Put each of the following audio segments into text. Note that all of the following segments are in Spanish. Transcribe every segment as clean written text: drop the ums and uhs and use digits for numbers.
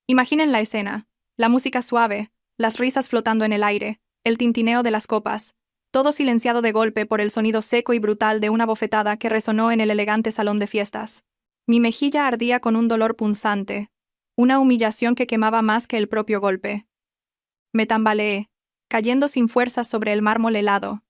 Imaginen la escena, la música suave, las risas flotando en el aire, el tintineo de las copas, todo silenciado de golpe por el sonido seco y brutal de una bofetada que resonó en el elegante salón de fiestas. Mi mejilla ardía con un dolor punzante, una humillación que quemaba más que el propio golpe. Me tambaleé, cayendo sin fuerzas sobre el mármol helado,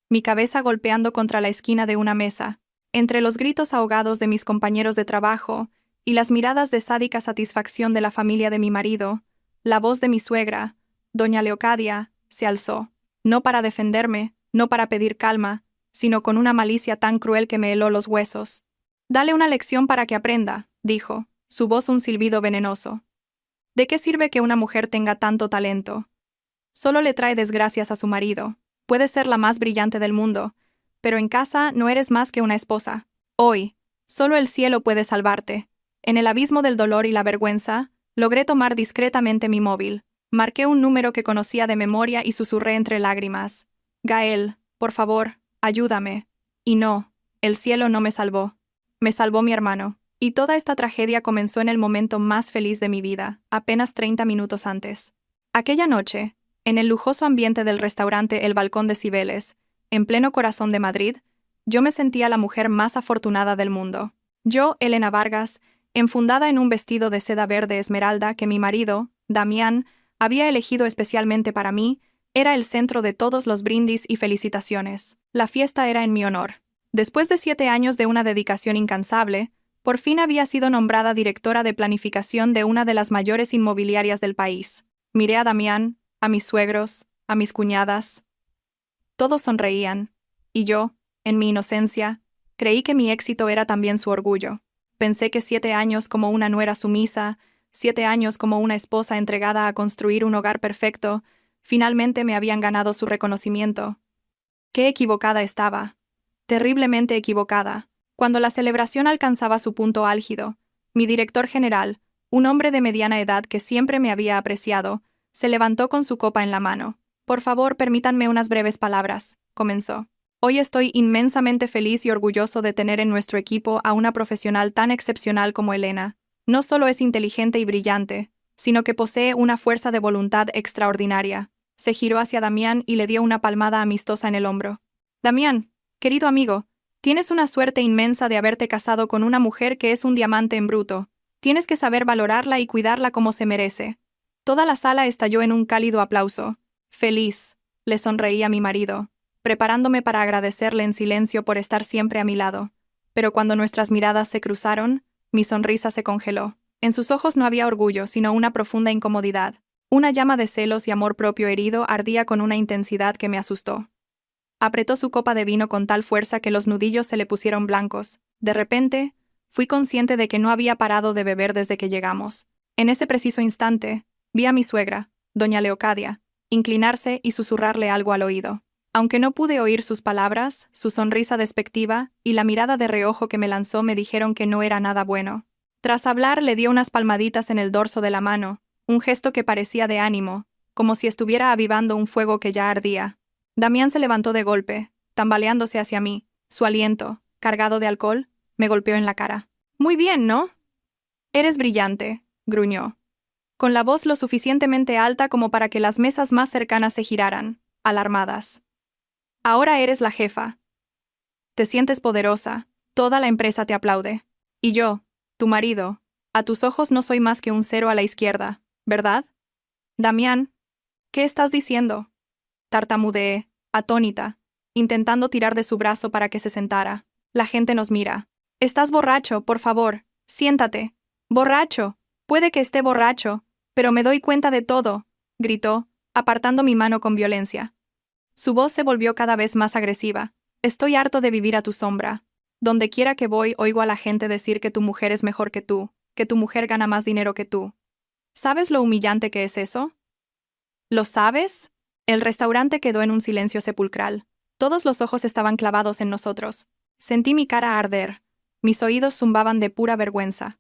mi cabeza golpeando contra la esquina de una mesa, entre los gritos ahogados de mis compañeros de trabajo y las miradas de sádica satisfacción de la familia de mi marido, la voz de mi suegra, doña Leocadia, se alzó, no para defenderme, no para pedir calma, sino con una malicia tan cruel que me heló los huesos. «Dale una lección para que aprenda», dijo, su voz un silbido venenoso. «¿De qué sirve que una mujer tenga tanto talento? Solo le trae desgracias a su marido. Puedes ser la más brillante del mundo, pero en casa no eres más que una esposa. Hoy, solo el cielo puede salvarte». En el abismo del dolor y la vergüenza, logré tomar discretamente mi móvil. Marqué un número que conocía de memoria y susurré entre lágrimas. «Gael, por favor, ayúdame». Y no, el cielo no me salvó. Me salvó mi hermano. Y toda esta tragedia comenzó en el momento más feliz de mi vida, apenas 30 minutos antes. Aquella noche, en el lujoso ambiente del restaurante El Balcón de Cibeles, en pleno corazón de Madrid, yo me sentía la mujer más afortunada del mundo. Yo, Elena Vargas, enfundada en un vestido de seda verde esmeralda que mi marido, Damián, había elegido especialmente para mí, era el centro de todos los brindis y felicitaciones. La fiesta era en mi honor. Después de 7 años de una dedicación incansable, por fin había sido nombrada directora de planificación de una de las mayores inmobiliarias del país. Miré a Damián, a mis suegros, a mis cuñadas. Todos sonreían, y yo, en mi inocencia, creí que mi éxito era también su orgullo. Pensé que 7 años como una nuera sumisa, 7 años como una esposa entregada a construir un hogar perfecto, finalmente me habían ganado su reconocimiento. Qué equivocada estaba. Terriblemente equivocada. Cuando la celebración alcanzaba su punto álgido, mi director general, un hombre de mediana edad que siempre me había apreciado, se levantó con su copa en la mano. «Por favor, permítanme unas breves palabras», comenzó. «Hoy estoy inmensamente feliz y orgulloso de tener en nuestro equipo a una profesional tan excepcional como Elena. No solo es inteligente y brillante, sino que posee una fuerza de voluntad extraordinaria». Se giró hacia Damián y le dio una palmada amistosa en el hombro. «Damián, querido amigo, tienes una suerte inmensa de haberte casado con una mujer que es un diamante en bruto. Tienes que saber valorarla y cuidarla como se merece». Toda la sala estalló en un cálido aplauso. «Feliz», le sonreí a mi marido, preparándome para agradecerle en silencio por estar siempre a mi lado. Pero cuando nuestras miradas se cruzaron, mi sonrisa se congeló. En sus ojos no había orgullo, sino una profunda incomodidad. Una llama de celos y amor propio herido ardía con una intensidad que me asustó. Apretó su copa de vino con tal fuerza que los nudillos se le pusieron blancos. De repente, fui consciente de que no había parado de beber desde que llegamos. En ese preciso instante, vi a mi suegra, doña Leocadia, inclinarse y susurrarle algo al oído. Aunque no pude oír sus palabras, su sonrisa despectiva y la mirada de reojo que me lanzó me dijeron que no era nada bueno. Tras hablar, le dio unas palmaditas en el dorso de la mano, un gesto que parecía de ánimo, como si estuviera avivando un fuego que ya ardía. Damián se levantó de golpe, tambaleándose hacia mí. Su aliento, cargado de alcohol, me golpeó en la cara. «Muy bien, ¿no? Eres brillante», gruñó, con la voz lo suficientemente alta como para que las mesas más cercanas se giraran, alarmadas. «Ahora eres la jefa. Te sientes poderosa, toda la empresa te aplaude. Y yo, tu marido, a tus ojos no soy más que un cero a la izquierda, ¿verdad?» «Damián, ¿qué estás diciendo?», tartamudeé, atónita, intentando tirar de su brazo para que se sentara. «La gente nos mira. Estás borracho, por favor, siéntate». «Borracho, puede que esté borracho, pero me doy cuenta de todo», gritó, apartando mi mano con violencia. Su voz se volvió cada vez más agresiva. «Estoy harto de vivir a tu sombra. Donde quiera que voy oigo a la gente decir que tu mujer es mejor que tu mujer gana más dinero que tú. ¿Sabes lo humillante que es eso? ¿Lo sabes?» El restaurante quedó en un silencio sepulcral. Todos los ojos estaban clavados en nosotros. Sentí mi cara arder. Mis oídos zumbaban de pura vergüenza.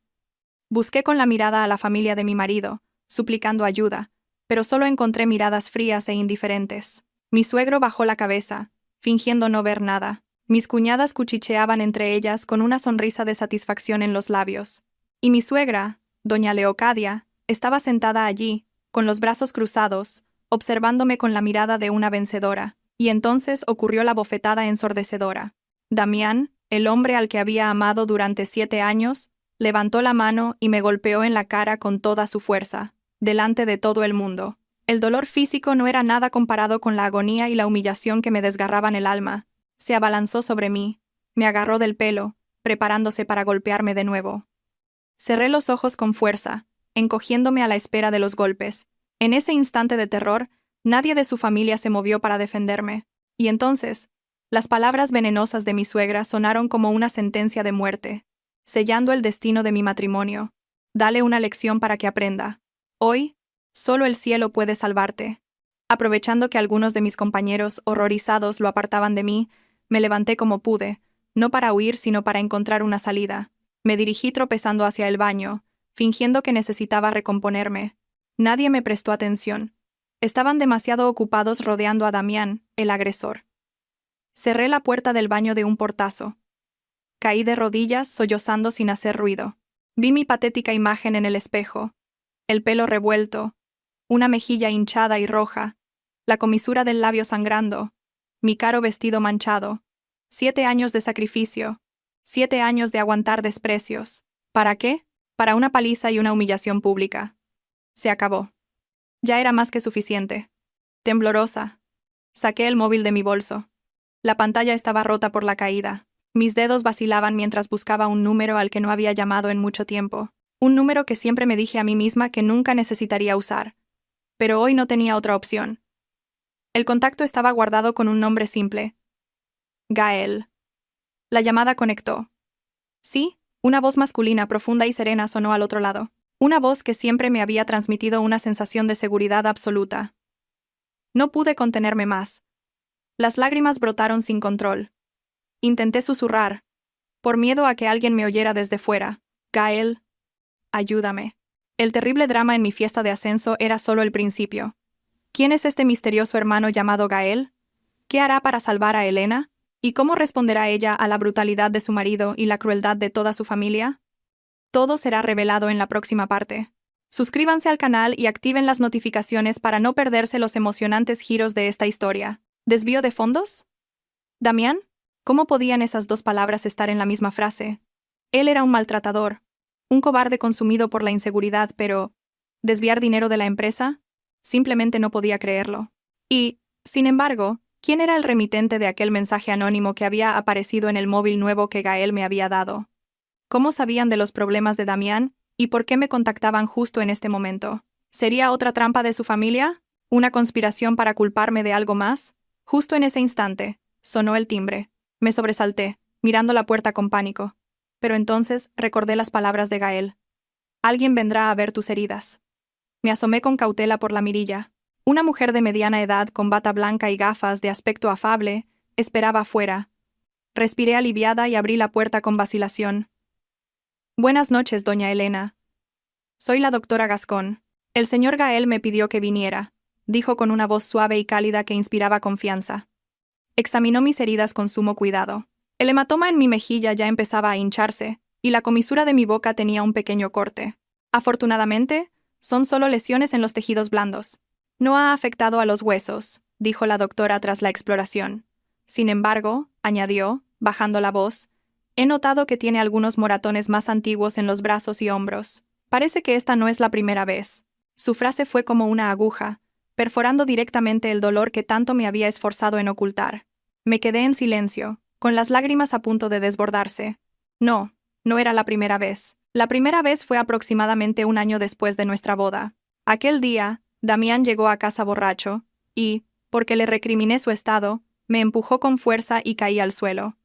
Busqué con la mirada a la familia de mi marido, suplicando ayuda, pero solo encontré miradas frías e indiferentes. Mi suegro bajó la cabeza, fingiendo no ver nada. Mis cuñadas cuchicheaban entre ellas con una sonrisa de satisfacción en los labios. Y mi suegra, doña Leocadia, Estaba sentada allí, con los brazos cruzados, observándome con la mirada de una vencedora, y entonces ocurrió la bofetada ensordecedora. Damián, el hombre al que había amado durante 7 años, levantó la mano y me golpeó en la cara con toda su fuerza, delante de todo el mundo. El dolor físico no era nada comparado con la agonía y la humillación que me desgarraban el alma. Se abalanzó sobre mí, me agarró del pelo, preparándose para golpearme de nuevo. Cerré los ojos con fuerza, encogiéndome a la espera de los golpes. En ese instante de terror, nadie de su familia se movió para defenderme. Y entonces, las palabras venenosas de mi suegra sonaron como una sentencia de muerte, sellando el destino de mi matrimonio. Dale una lección para que aprenda. Hoy, solo el cielo puede salvarte. Aprovechando que algunos de mis compañeros, horrorizados, lo apartaban de mí, me levanté como pude, no para huir sino para encontrar una salida. Me dirigí tropezando hacia el baño, fingiendo que necesitaba recomponerme. Nadie me prestó atención. Estaban demasiado ocupados rodeando a Damián, el agresor. Cerré la puerta del baño de un portazo. Caí de rodillas, sollozando sin hacer ruido. Vi mi patética imagen en el espejo. El pelo revuelto, una mejilla hinchada y roja, la comisura del labio sangrando, mi caro vestido manchado. 7 años de sacrificio, 7 años de aguantar desprecios. ¿Para qué? Para una paliza y una humillación pública. Se acabó. Ya era más que suficiente. Temblorosa, saqué el móvil de mi bolso. La pantalla estaba rota por la caída. Mis dedos vacilaban mientras buscaba un número al que no había llamado en mucho tiempo. Un número que siempre me dije a mí misma que nunca necesitaría usar. Pero hoy no tenía otra opción. El contacto estaba guardado con un nombre simple. Gael. La llamada conectó. Sí, una voz masculina profunda y serena sonó al otro lado. Una voz que siempre me había transmitido una sensación de seguridad absoluta. No pude contenerme más. Las lágrimas brotaron sin control. Intenté susurrar, por miedo a que alguien me oyera desde fuera. Gael, ayúdame. El terrible drama en mi fiesta de ascenso era solo el principio. ¿Quién es este misterioso hermano llamado Gael? ¿Qué hará para salvar a Elena? ¿Y cómo responderá ella a la brutalidad de su marido y la crueldad de toda su familia? Todo será revelado en la próxima parte. Suscríbanse al canal y activen las notificaciones para no perderse los emocionantes giros de esta historia. ¿Desvío de fondos? ¿Damián? ¿Cómo podían esas dos palabras estar en la misma frase? Él era un maltratador, un cobarde consumido por la inseguridad, pero ¿desviar dinero de la empresa? Simplemente no podía creerlo. Y, sin embargo, ¿quién era el remitente de aquel mensaje anónimo que había aparecido en el móvil nuevo que Gael me había dado? ¿Cómo sabían de los problemas de Damián y por qué me contactaban justo en este momento? ¿Sería otra trampa de su familia? ¿Una conspiración para culparme de algo más? Justo en ese instante, sonó el timbre. Me sobresalté, mirando la puerta con pánico. Pero entonces recordé las palabras de Gael. Alguien vendrá a ver tus heridas. Me asomé con cautela por la mirilla. Una mujer de mediana edad con bata blanca y gafas de aspecto afable esperaba afuera. Respiré aliviada y abrí la puerta con vacilación. Buenas noches, doña Elena. Soy la doctora Gascón. El señor Gael me pidió que viniera, dijo con una voz suave y cálida que inspiraba confianza. Examinó mis heridas con sumo cuidado. El hematoma en mi mejilla ya empezaba a hincharse, y la comisura de mi boca tenía un pequeño corte. Afortunadamente, son solo lesiones en los tejidos blandos. No ha afectado a los huesos, dijo la doctora tras la exploración. Sin embargo, añadió, bajando la voz, he notado que tiene algunos moratones más antiguos en los brazos y hombros. Parece que esta no es la primera vez. Su frase fue como una aguja, perforando directamente el dolor que tanto me había esforzado en ocultar. Me quedé en silencio, con las lágrimas a punto de desbordarse. No, no era la primera vez. La primera vez fue aproximadamente 1 año después de nuestra boda. Aquel día, Damián llegó a casa borracho, y, porque le recriminé su estado, me empujó con fuerza y caí al suelo.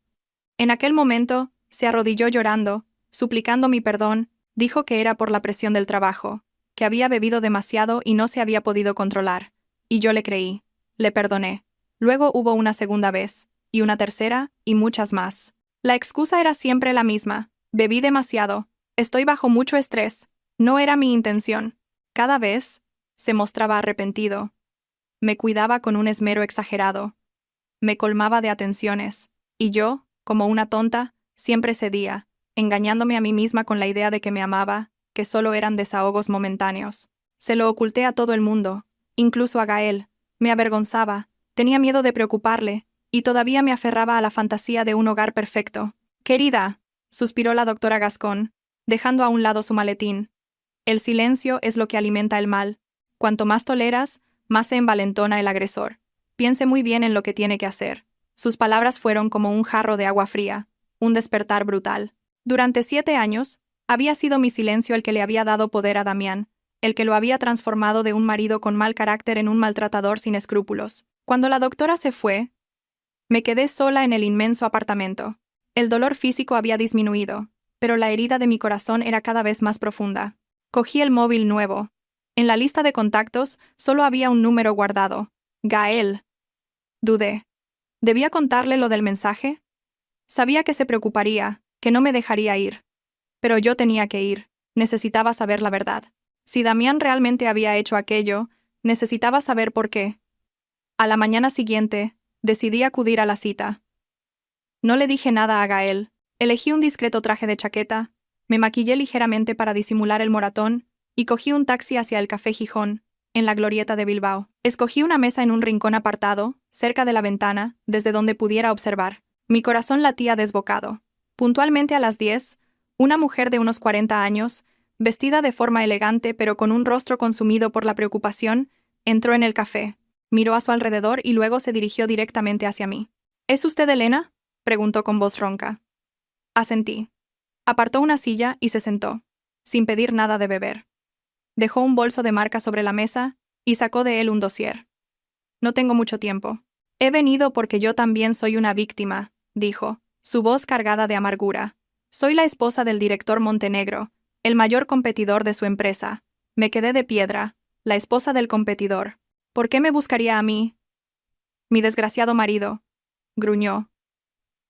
En aquel momento, se arrodilló llorando, suplicando mi perdón, dijo que era por la presión del trabajo, que había bebido demasiado y no se había podido controlar. Y yo le creí. Le perdoné. Luego hubo una segunda vez, y una tercera, y muchas más. La excusa era siempre la misma. Bebí demasiado. Estoy bajo mucho estrés. No era mi intención. Cada vez, se mostraba arrepentido. Me cuidaba con un esmero exagerado. Me colmaba de atenciones. Y yo, como una tonta, siempre cedía, engañándome a mí misma con la idea de que me amaba, que solo eran desahogos momentáneos. Se lo oculté a todo el mundo, incluso a Gael. Me avergonzaba, tenía miedo de preocuparle, y todavía me aferraba a la fantasía de un hogar perfecto. «Querida», suspiró la doctora Gascón, dejando a un lado su maletín. «El silencio es lo que alimenta el mal. Cuanto más toleras, más se envalentona el agresor. Piense muy bien en lo que tiene que hacer». Sus palabras fueron como un jarro de agua fría, un despertar brutal. Durante 7 años, había sido mi silencio el que le había dado poder a Damián, el que lo había transformado de un marido con mal carácter en un maltratador sin escrúpulos. Cuando la doctora se fue, me quedé sola en el inmenso apartamento. El dolor físico había disminuido, pero la herida de mi corazón era cada vez más profunda. Cogí el móvil nuevo. En la lista de contactos solo había un número guardado. Gael. Dudé. ¿Debía contarle lo del mensaje? Sabía que se preocuparía, que no me dejaría ir. Pero yo tenía que ir. Necesitaba saber la verdad. Si Damián realmente había hecho aquello, necesitaba saber por qué. A la mañana siguiente, decidí acudir a la cita. No le dije nada a Gael. Elegí un discreto traje de chaqueta, me maquillé ligeramente para disimular el moratón y cogí un taxi hacia el Café Gijón, en la glorieta de Bilbao. Escogí una mesa en un rincón apartado, cerca de la ventana, desde donde pudiera observar. Mi corazón latía desbocado. Puntualmente a las 10, una mujer de unos 40 años, vestida de forma elegante pero con un rostro consumido por la preocupación, entró en el café, miró a su alrededor y luego se dirigió directamente hacia mí. ¿Es usted Elena?, preguntó con voz ronca. Asentí. Apartó una silla y se sentó, sin pedir nada de beber. Dejó un bolso de marca sobre la mesa y sacó de él un dossier. No tengo mucho tiempo. He venido porque yo también soy una víctima, dijo, su voz cargada de amargura. Soy la esposa del director Montenegro, el mayor competidor de su empresa. Me quedé de piedra, la esposa del competidor. ¿Por qué me buscaría a mí? Mi desgraciado marido, gruñó.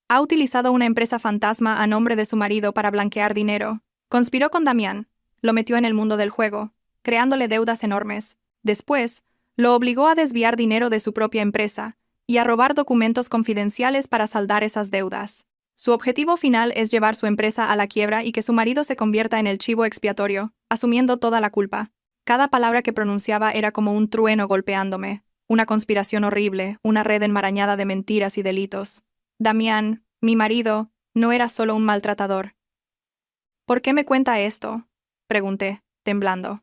Ha utilizado una empresa fantasma a nombre de su marido para blanquear dinero. Conspiró con Damián, lo metió en el mundo del juego, creándole deudas enormes. Después, lo obligó a desviar dinero de su propia empresa y a robar documentos confidenciales para saldar esas deudas. Su objetivo final es llevar su empresa a la quiebra y que su marido se convierta en el chivo expiatorio, asumiendo toda la culpa. Cada palabra que pronunciaba era como un trueno golpeándome, una conspiración horrible, una red enmarañada de mentiras y delitos. Damián, mi marido, no era solo un maltratador. ¿Por qué me cuenta esto?, pregunté, temblando.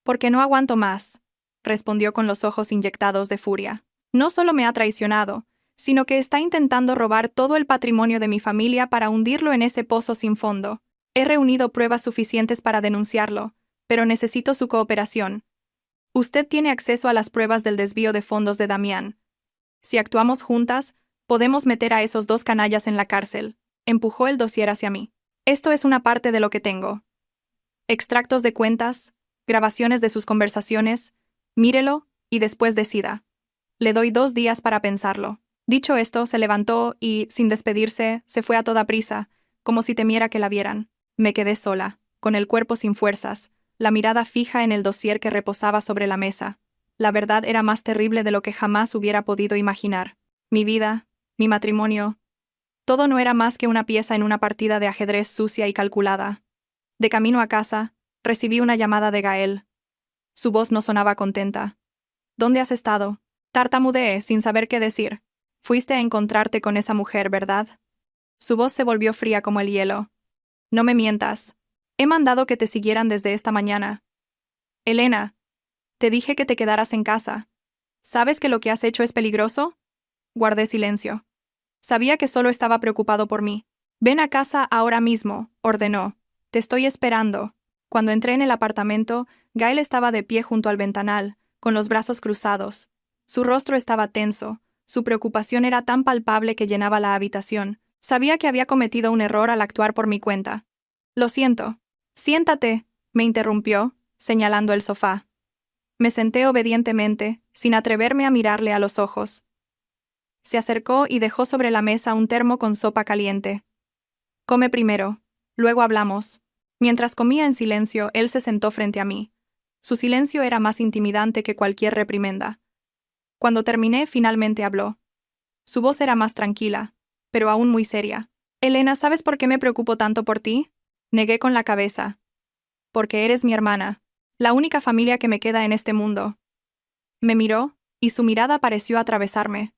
Porque no aguanto más, respondió con los ojos inyectados de furia. No solo me ha traicionado, sino que está intentando robar todo el patrimonio de mi familia para hundirlo en ese pozo sin fondo. He reunido pruebas suficientes para denunciarlo, pero necesito su cooperación. Usted tiene acceso a las pruebas del desvío de fondos de Damián. Si actuamos juntas, podemos meter a esos 2 canallas en la cárcel. Empujó el dossier hacia mí. Esto es una parte de lo que tengo. Extractos de cuentas, grabaciones de sus conversaciones, mírelo y después decida. Le doy 2 días para pensarlo. Dicho esto, se levantó y, sin despedirse, se fue a toda prisa, como si temiera que la vieran. Me quedé sola, con el cuerpo sin fuerzas, la mirada fija en el dossier que reposaba sobre la mesa. La verdad era más terrible de lo que jamás hubiera podido imaginar. Mi vida, mi matrimonio, todo no era más que una pieza en una partida de ajedrez sucia y calculada. De camino a casa, recibí una llamada de Gael. Su voz no sonaba contenta. ¿Dónde has estado? Tartamudeé, sin saber qué decir. Fuiste a encontrarte con esa mujer, ¿verdad? Su voz se volvió fría como el hielo. No me mientas. He mandado que te siguieran desde esta mañana. Elena, te dije que te quedaras en casa. ¿Sabes que lo que has hecho es peligroso? Guardé silencio. Sabía que solo estaba preocupado por mí. Ven a casa ahora mismo, ordenó. Te estoy esperando. Cuando entré en el apartamento, Gael estaba de pie junto al ventanal, con los brazos cruzados. Su rostro estaba tenso, su preocupación era tan palpable que llenaba la habitación. Sabía que había cometido un error al actuar por mi cuenta. Lo siento. Siéntate, me interrumpió, señalando el sofá. Me senté obedientemente, sin atreverme a mirarle a los ojos. Se acercó y dejó sobre la mesa un termo con sopa caliente. Come primero, luego hablamos. Mientras comía en silencio, él se sentó frente a mí. Su silencio era más intimidante que cualquier reprimenda. Cuando terminé, finalmente habló. Su voz era más tranquila, pero aún muy seria. Elena, ¿sabes por qué me preocupo tanto por ti? Negué con la cabeza. Porque eres mi hermana. La única familia que me queda en este mundo. Me miró, y su mirada pareció atravesarme.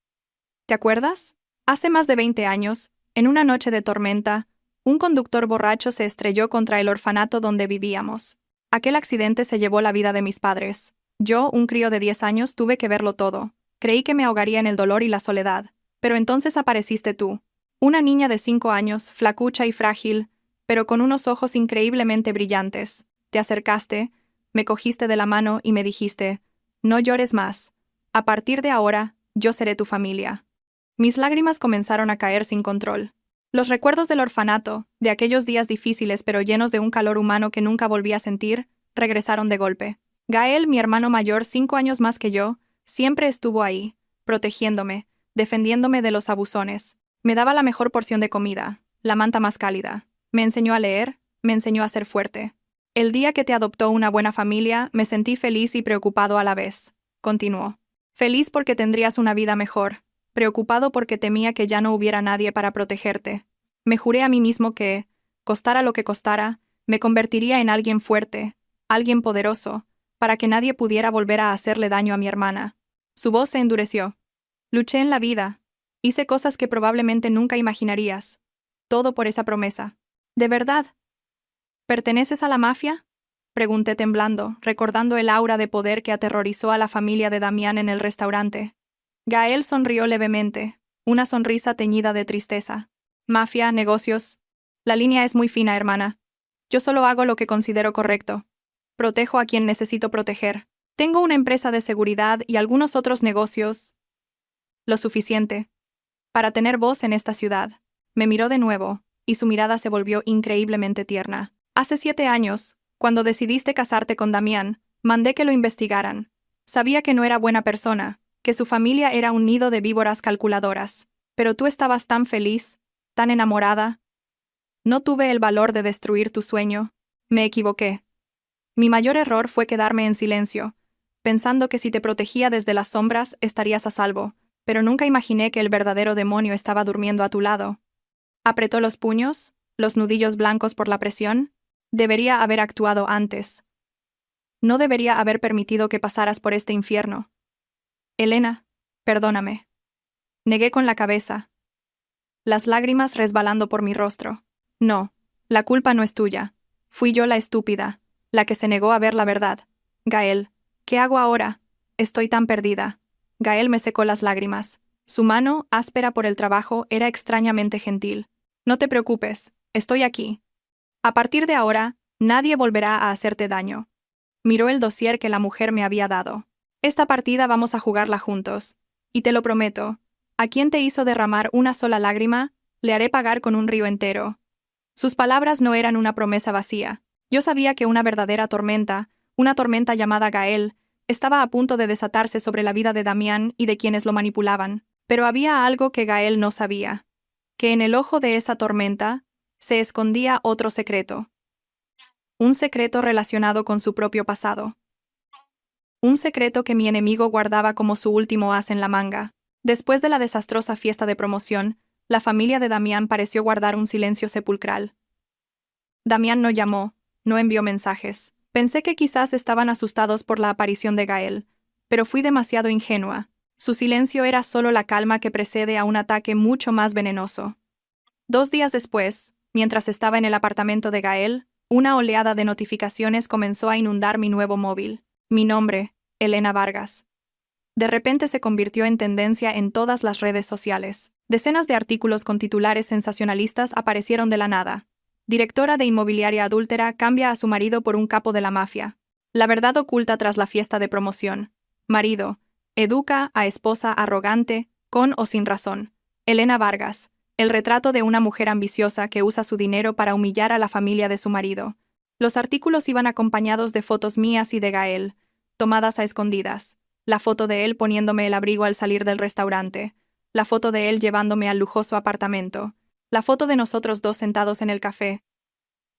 ¿Te acuerdas? Hace más de 20 años, en una noche de tormenta, un conductor borracho se estrelló contra el orfanato donde vivíamos. Aquel accidente se llevó la vida de mis padres. Yo, un crío de 10 años, tuve que verlo todo. Creí que me ahogaría en el dolor y la soledad. Pero entonces apareciste tú. Una niña de 5 años, flacucha y frágil, pero con unos ojos increíblemente brillantes. Te acercaste, me cogiste de la mano y me dijiste, no llores más. A partir de ahora, yo seré tu familia. Mis lágrimas comenzaron a caer sin control. Los recuerdos del orfanato, de aquellos días difíciles pero llenos de un calor humano que nunca volví a sentir, regresaron de golpe. Gael, mi hermano mayor, 5 años más que yo, siempre estuvo ahí, protegiéndome, defendiéndome de los abusones. Me daba la mejor porción de comida, la manta más cálida. Me enseñó a leer, me enseñó a ser fuerte. El día que te adoptó una buena familia, me sentí feliz y preocupado a la vez. Continuó. Feliz porque tendrías una vida mejor. Preocupado porque temía que ya no hubiera nadie para protegerte. Me juré a mí mismo que, costara lo que costara, me convertiría en alguien fuerte, alguien poderoso, para que nadie pudiera volver a hacerle daño a mi hermana. Su voz se endureció. Luché en la vida. Hice cosas que probablemente nunca imaginarías. Todo por esa promesa. ¿De verdad? ¿Perteneces a la mafia? Pregunté temblando, recordando el aura de poder que aterrorizó a la familia de Damián en el restaurante. Gael sonrió levemente, una sonrisa teñida de tristeza. Mafia, negocios. La línea es muy fina, hermana. Yo solo hago lo que considero correcto. Protejo a quien necesito proteger. Tengo una empresa de seguridad y algunos otros negocios. Lo suficiente para tener voz en esta ciudad. Me miró de nuevo, y su mirada se volvió increíblemente tierna. Hace 7 años, cuando decidiste casarte con Damián, mandé que lo investigaran. Sabía que no era buena persona, que su familia era un nido de víboras calculadoras. Pero tú estabas tan feliz, tan enamorada. No tuve el valor de destruir tu sueño. Me equivoqué. Mi mayor error fue quedarme en silencio, pensando que si te protegía desde las sombras estarías a salvo, pero nunca imaginé que el verdadero demonio estaba durmiendo a tu lado. Apretó los puños, los nudillos blancos por la presión. Debería haber actuado antes. No debería haber permitido que pasaras por este infierno. Elena, perdóname. Negué con la cabeza, las lágrimas resbalando por mi rostro. No, la culpa no es tuya. Fui yo la estúpida, la que se negó a ver la verdad. Gael, ¿qué hago ahora? Estoy tan perdida. Gael me secó las lágrimas. Su mano, áspera por el trabajo, era extrañamente gentil. No te preocupes, estoy aquí. A partir de ahora, nadie volverá a hacerte daño. Miró el dossier que la mujer me había dado. Esta partida vamos a jugarla juntos. Y te lo prometo, a quien te hizo derramar una sola lágrima, le haré pagar con un río entero. Sus palabras no eran una promesa vacía. Yo sabía que una verdadera tormenta, una tormenta llamada Gael, estaba a punto de desatarse sobre la vida de Damián y de quienes lo manipulaban. Pero había algo que Gael no sabía. Que en el ojo de esa tormenta se escondía otro secreto. Un secreto relacionado con su propio pasado. Un secreto que mi enemigo guardaba como su último as en la manga. Después de la desastrosa fiesta de promoción, la familia de Damián pareció guardar un silencio sepulcral. Damián no llamó, no envió mensajes. Pensé que quizás estaban asustados por la aparición de Gael, pero fui demasiado ingenua. Su silencio era solo la calma que precede a un ataque mucho más venenoso. 2 días después, mientras estaba en el apartamento de Gael, una oleada de notificaciones comenzó a inundar mi nuevo móvil. Mi nombre, Elena Vargas. De repente se convirtió en tendencia en todas las redes sociales. Decenas de artículos con titulares sensacionalistas aparecieron de la nada. Directora de inmobiliaria adúltera cambia a su marido por un capo de la mafia. La verdad oculta tras la fiesta de promoción. Marido. Educa a esposa arrogante, con o sin razón. Elena Vargas. El retrato de una mujer ambiciosa que usa su dinero para humillar a la familia de su marido. Los artículos iban acompañados de fotos mías y de Gael, tomadas a escondidas. La foto de él poniéndome el abrigo al salir del restaurante. La foto de él llevándome al lujoso apartamento. La foto de nosotros dos sentados en el café.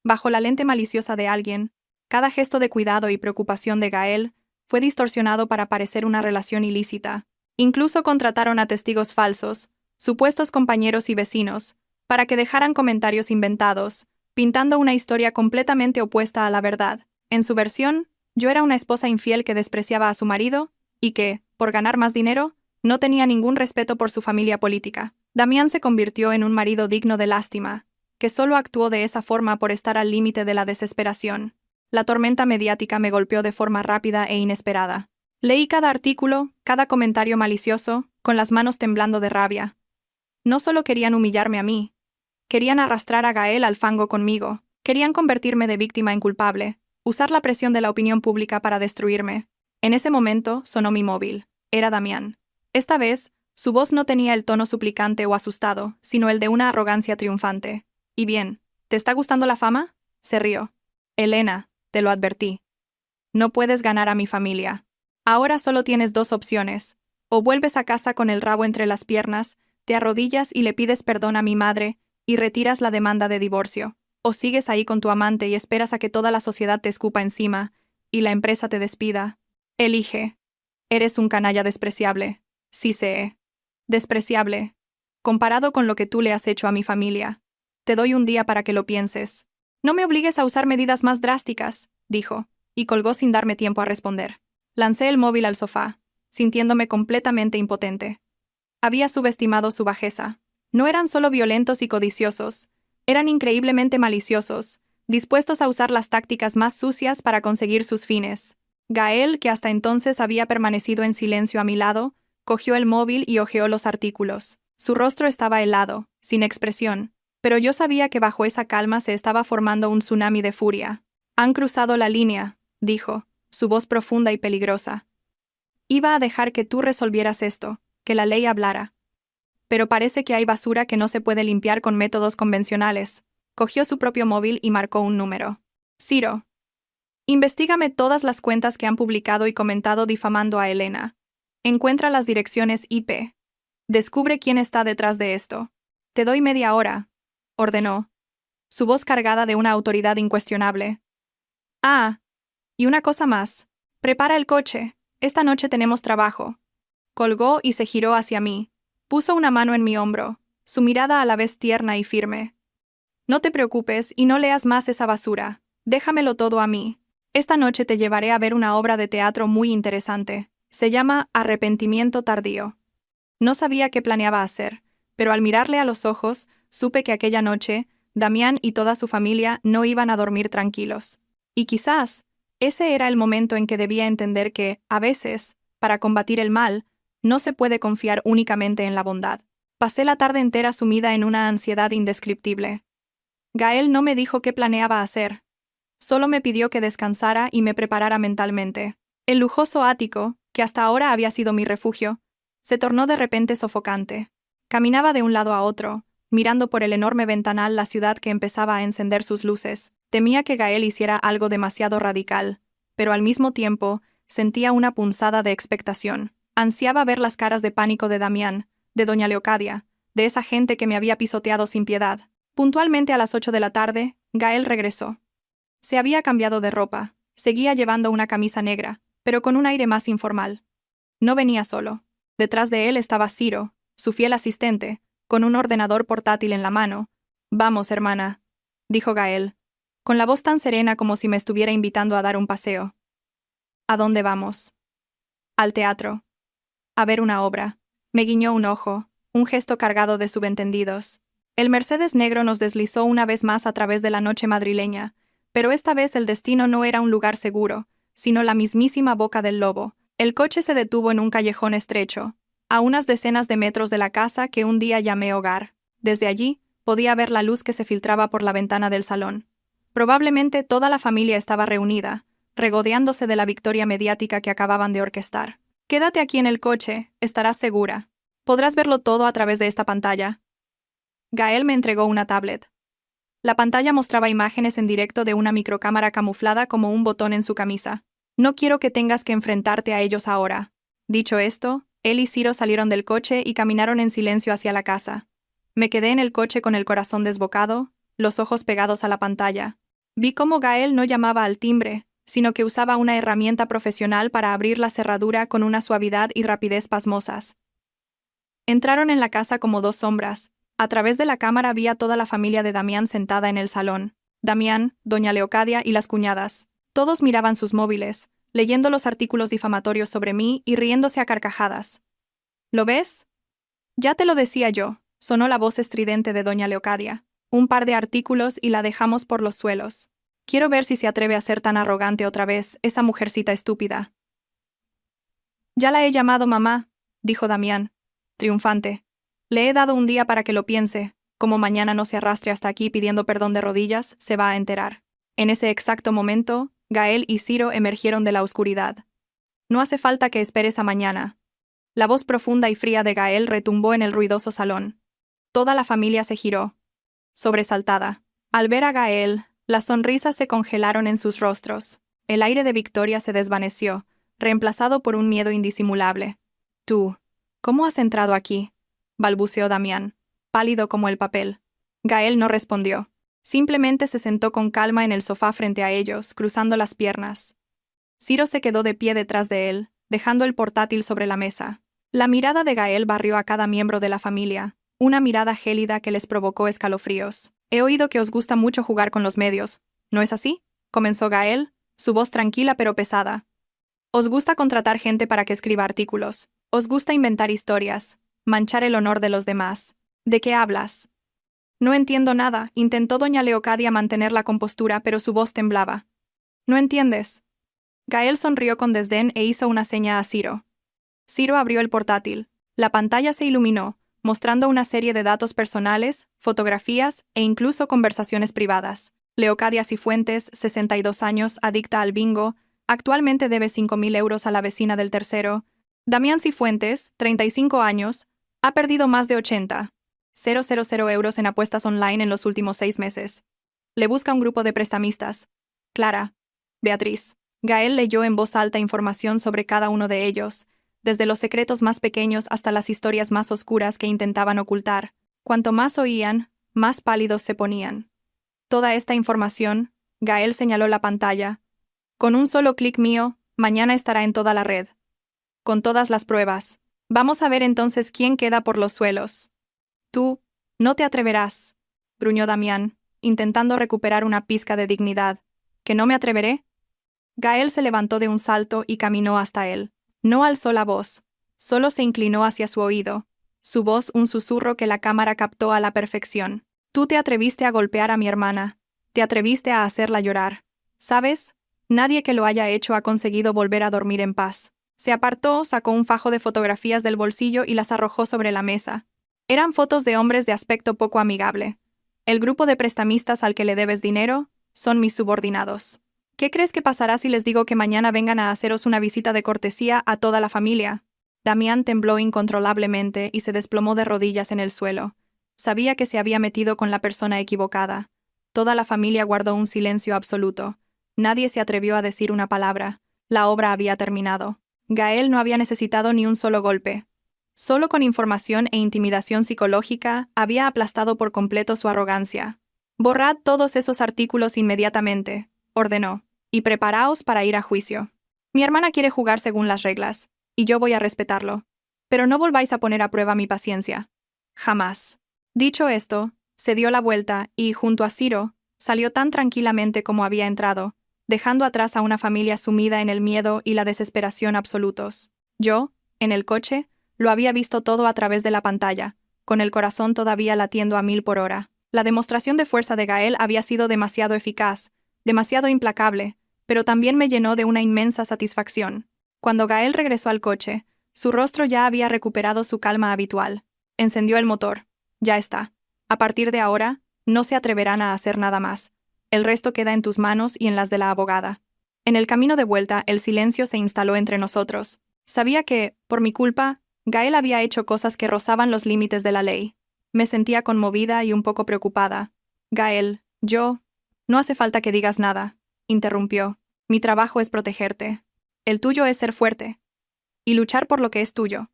Bajo la lente maliciosa de alguien, cada gesto de cuidado y preocupación de Gael fue distorsionado para parecer una relación ilícita. Incluso contrataron a testigos falsos, supuestos compañeros y vecinos, para que dejaran comentarios inventados, pintando una historia completamente opuesta a la verdad. En su versión, yo era una esposa infiel que despreciaba a su marido y que, por ganar más dinero, no tenía ningún respeto por su familia política. Damián se convirtió en un marido digno de lástima, que solo actuó de esa forma por estar al límite de la desesperación. La tormenta mediática me golpeó de forma rápida e inesperada. Leí cada artículo, cada comentario malicioso, con las manos temblando de rabia. No solo querían humillarme a mí, querían arrastrar a Gael al fango conmigo, querían convertirme de víctima en culpable, usar la presión de la opinión pública para destruirme. En ese momento sonó mi móvil. Era Damián. Esta vez, su voz no tenía el tono suplicante o asustado, sino el de una arrogancia triunfante. «¿Y bien? ¿Te está gustando la fama?» Se rió. «Elena, te lo advertí. No puedes ganar a mi familia. Ahora solo tienes dos opciones. O vuelves a casa con el rabo entre las piernas, te arrodillas y le pides perdón a mi madre, y retiras la demanda de divorcio. O sigues ahí con tu amante y esperas a que toda la sociedad te escupa encima, y la empresa te despida. Elige. Eres un canalla despreciable. Sí sé. Despreciable. Comparado con lo que tú le has hecho a mi familia. Te doy un día para que lo pienses. No me obligues a usar medidas más drásticas», dijo, y colgó sin darme tiempo a responder. Lancé el móvil al sofá, sintiéndome completamente impotente. Había subestimado su bajeza. No eran solo violentos y codiciosos, eran increíblemente maliciosos, dispuestos a usar las tácticas más sucias para conseguir sus fines. Gael, que hasta entonces había permanecido en silencio a mi lado, cogió el móvil y hojeó los artículos. Su rostro estaba helado, sin expresión, pero yo sabía que bajo esa calma se estaba formando un tsunami de furia. «Han cruzado la línea», dijo, su voz profunda y peligrosa. «Iba a dejar que tú resolvieras esto, que la ley hablara. Pero parece que hay basura que no se puede limpiar con métodos convencionales». Cogió su propio móvil y marcó un número. «Ciro. Investígame todas las cuentas que han publicado y comentado difamando a Elena. Encuentra las direcciones IP. Descubre quién está detrás de esto. Te doy media hora», ordenó, su voz cargada de una autoridad incuestionable. «Ah, y una cosa más. Prepara el coche. Esta noche tenemos trabajo». Colgó y se giró hacia mí. Puso una mano en mi hombro, su mirada a la vez tierna y firme. «No te preocupes y no leas más esa basura. Déjamelo todo a mí. Esta noche te llevaré a ver una obra de teatro muy interesante. Se llama Arrepentimiento tardío». No sabía qué planeaba hacer, pero al mirarle a los ojos, supe que aquella noche, Damián y toda su familia no iban a dormir tranquilos. Y quizás, ese era el momento en que debía entender que, a veces, para combatir el mal, no se puede confiar únicamente en la bondad. Pasé la tarde entera sumida en una ansiedad indescriptible. Gael no me dijo qué planeaba hacer. Solo me pidió que descansara y me preparara mentalmente. El lujoso ático, que hasta ahora había sido mi refugio, se tornó de repente sofocante. Caminaba de un lado a otro, mirando por el enorme ventanal la ciudad que empezaba a encender sus luces. Temía que Gael hiciera algo demasiado radical, pero al mismo tiempo sentía una punzada de expectación. Ansiaba ver las caras de pánico de Damián, de doña Leocadia, de esa gente que me había pisoteado sin piedad. Puntualmente a las 8 de la tarde, Gael regresó. Se había cambiado de ropa, seguía llevando una camisa negra, pero con un aire más informal. No venía solo. Detrás de él estaba Ciro, su fiel asistente, con un ordenador portátil en la mano. «Vamos, hermana», dijo Gael, con la voz tan serena como si me estuviera invitando a dar un paseo. «¿A dónde vamos?» «Al teatro. A ver una obra». Me guiñó un ojo, un gesto cargado de subentendidos. El Mercedes negro nos deslizó una vez más a través de la noche madrileña, pero esta vez el destino no era un lugar seguro, sino la mismísima boca del lobo. El coche se detuvo en un callejón estrecho, a unas decenas de metros de la casa que un día llamé hogar. Desde allí, podía ver la luz que se filtraba por la ventana del salón. Probablemente toda la familia estaba reunida, regodeándose de la victoria mediática que acababan de orquestar. «Quédate aquí en el coche, estarás segura. Podrás verlo todo a través de esta pantalla». Gael me entregó una tablet. La pantalla mostraba imágenes en directo de una microcámara camuflada como un botón en su camisa. «No quiero que tengas que enfrentarte a ellos ahora». Dicho esto, él y Ciro salieron del coche y caminaron en silencio hacia la casa. Me quedé en el coche con el corazón desbocado, los ojos pegados a la pantalla. Vi cómo Gael no llamaba al timbre, sino que usaba una herramienta profesional para abrir la cerradura con una suavidad y rapidez pasmosas. Entraron en la casa como dos sombras. A través de la cámara vi a toda la familia de Damián sentada en el salón. Damián, doña Leocadia y las cuñadas. Todos miraban sus móviles, leyendo los artículos difamatorios sobre mí y riéndose a carcajadas. ¿Lo ves? Ya te lo decía yo, sonó la voz estridente de doña Leocadia. Un par de artículos y la dejamos por los suelos. Quiero ver si se atreve a ser tan arrogante otra vez, esa mujercita estúpida. Ya la he llamado mamá, dijo Damián, triunfante. Le he dado un día para que lo piense. Como mañana no se arrastre hasta aquí pidiendo perdón de rodillas, se va a enterar. En ese exacto momento, Gael y Ciro emergieron de la oscuridad. No hace falta que esperes a mañana. La voz profunda y fría de Gael retumbó en el ruidoso salón. Toda la familia se giró, sobresaltada. Al ver a Gael, las sonrisas se congelaron en sus rostros. El aire de victoria se desvaneció, reemplazado por un miedo indisimulable. «Tú, ¿cómo has entrado aquí?», balbuceó Damián, pálido como el papel. Gael no respondió. Simplemente se sentó con calma en el sofá frente a ellos, cruzando las piernas. Ciro se quedó de pie detrás de él, dejando el portátil sobre la mesa. La mirada de Gael barrió a cada miembro de la familia, una mirada gélida que les provocó escalofríos. «He oído que os gusta mucho jugar con los medios, ¿no es así?», comenzó Gael, su voz tranquila pero pesada. «Os gusta contratar gente para que escriba artículos. Os gusta inventar historias, manchar el honor de los demás. ¿De qué hablas?». «No entiendo nada», intentó doña Leocadia mantener la compostura, pero su voz temblaba. «¿No entiendes?». Gael sonrió con desdén e hizo una seña a Ciro. Ciro abrió el portátil. La pantalla se iluminó, mostrando una serie de datos personales, fotografías e incluso conversaciones privadas. Leocadia Cifuentes, 62 años, adicta al bingo, actualmente debe 5.000 euros a la vecina del tercero. Damián Cifuentes, 35 años, ha perdido más de 80.000 euros en apuestas online en los últimos 6 meses. Le busca un grupo de prestamistas. Clara. Beatriz. Gael leyó en voz alta información sobre cada uno de ellos, desde los secretos más pequeños hasta las historias más oscuras que intentaban ocultar. Cuanto más oían, más pálidos se ponían. Toda esta información, Gael señaló la pantalla. Con un solo clic mío, mañana estará en toda la red. Con todas las pruebas. Vamos a ver entonces quién queda por los suelos. Tú, no te atreverás, gruñó Damián, intentando recuperar una pizca de dignidad. ¿Que no me atreveré? Gael se levantó de un salto y caminó hasta él. No alzó la voz, solo se inclinó hacia su oído. Su voz un susurro que la cámara captó a la perfección. Tú te atreviste a golpear a mi hermana. Te atreviste a hacerla llorar. ¿Sabes? Nadie que lo haya hecho ha conseguido volver a dormir en paz. Se apartó, sacó un fajo de fotografías del bolsillo y las arrojó sobre la mesa. Eran fotos de hombres de aspecto poco amigable. El grupo de prestamistas al que le debes dinero son mis subordinados. ¿Qué crees que pasará si les digo que mañana vengan a haceros una visita de cortesía a toda la familia? Damián tembló incontrolablemente y se desplomó de rodillas en el suelo. Sabía que se había metido con la persona equivocada. Toda la familia guardó un silencio absoluto. Nadie se atrevió a decir una palabra. La obra había terminado. Gael no había necesitado ni un solo golpe. Solo con información e intimidación psicológica había aplastado por completo su arrogancia. «Borrad todos esos artículos inmediatamente», ordenó, «y preparaos para ir a juicio. Mi hermana quiere jugar según las reglas, y yo voy a respetarlo. Pero no volváis a poner a prueba mi paciencia. Jamás». Dicho esto, se dio la vuelta y, junto a Ciro, salió tan tranquilamente como había entrado, dejando atrás a una familia sumida en el miedo y la desesperación absolutos. Yo, en el coche, lo había visto todo a través de la pantalla, con el corazón todavía latiendo a 1000 por hora. La demostración de fuerza de Gael había sido demasiado eficaz, demasiado implacable, pero también me llenó de una inmensa satisfacción. Cuando Gael regresó al coche, su rostro ya había recuperado su calma habitual. Encendió el motor. «Ya está. A partir de ahora, no se atreverán a hacer nada más. El resto queda en tus manos y en las de la abogada». En el camino de vuelta, el silencio se instaló entre nosotros. Sabía que, por mi culpa, Gael había hecho cosas que rozaban los límites de la ley. Me sentía conmovida y un poco preocupada. «Gael, yo...» «No hace falta que digas nada», interrumpió. «Mi trabajo es protegerte. El tuyo es ser fuerte. Y luchar por lo que es tuyo.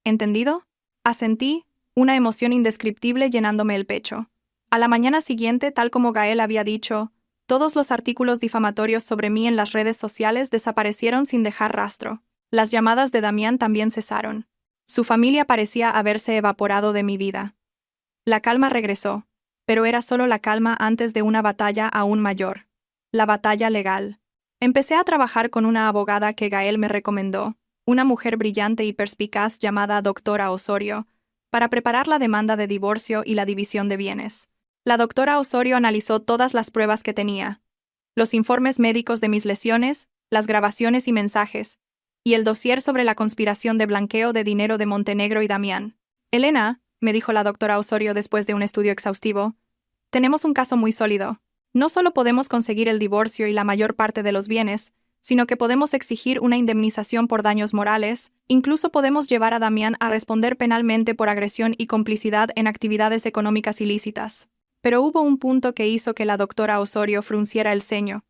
¿Entendido?». Asentí, una emoción indescriptible llenándome el pecho. A la mañana siguiente, tal como Gael había dicho, todos los artículos difamatorios sobre mí en las redes sociales desaparecieron sin dejar rastro. Las llamadas de Damián también cesaron. Su familia parecía haberse evaporado de mi vida. La calma regresó, pero era solo la calma antes de una batalla aún mayor. La batalla legal. Empecé a trabajar con una abogada que Gael me recomendó, una mujer brillante y perspicaz llamada doctora Osorio, para preparar la demanda de divorcio y la división de bienes. La doctora Osorio analizó todas las pruebas que tenía, los informes médicos de mis lesiones, las grabaciones y mensajes, y el dossier sobre la conspiración de blanqueo de dinero de Montenegro y Damián. Elena, me dijo la doctora Osorio después de un estudio exhaustivo, tenemos un caso muy sólido. No solo podemos conseguir el divorcio y la mayor parte de los bienes, sino que podemos exigir una indemnización por daños morales, incluso podemos llevar a Damián a responder penalmente por agresión y complicidad en actividades económicas ilícitas. Pero hubo un punto que hizo que la doctora Osorio frunciera el ceño.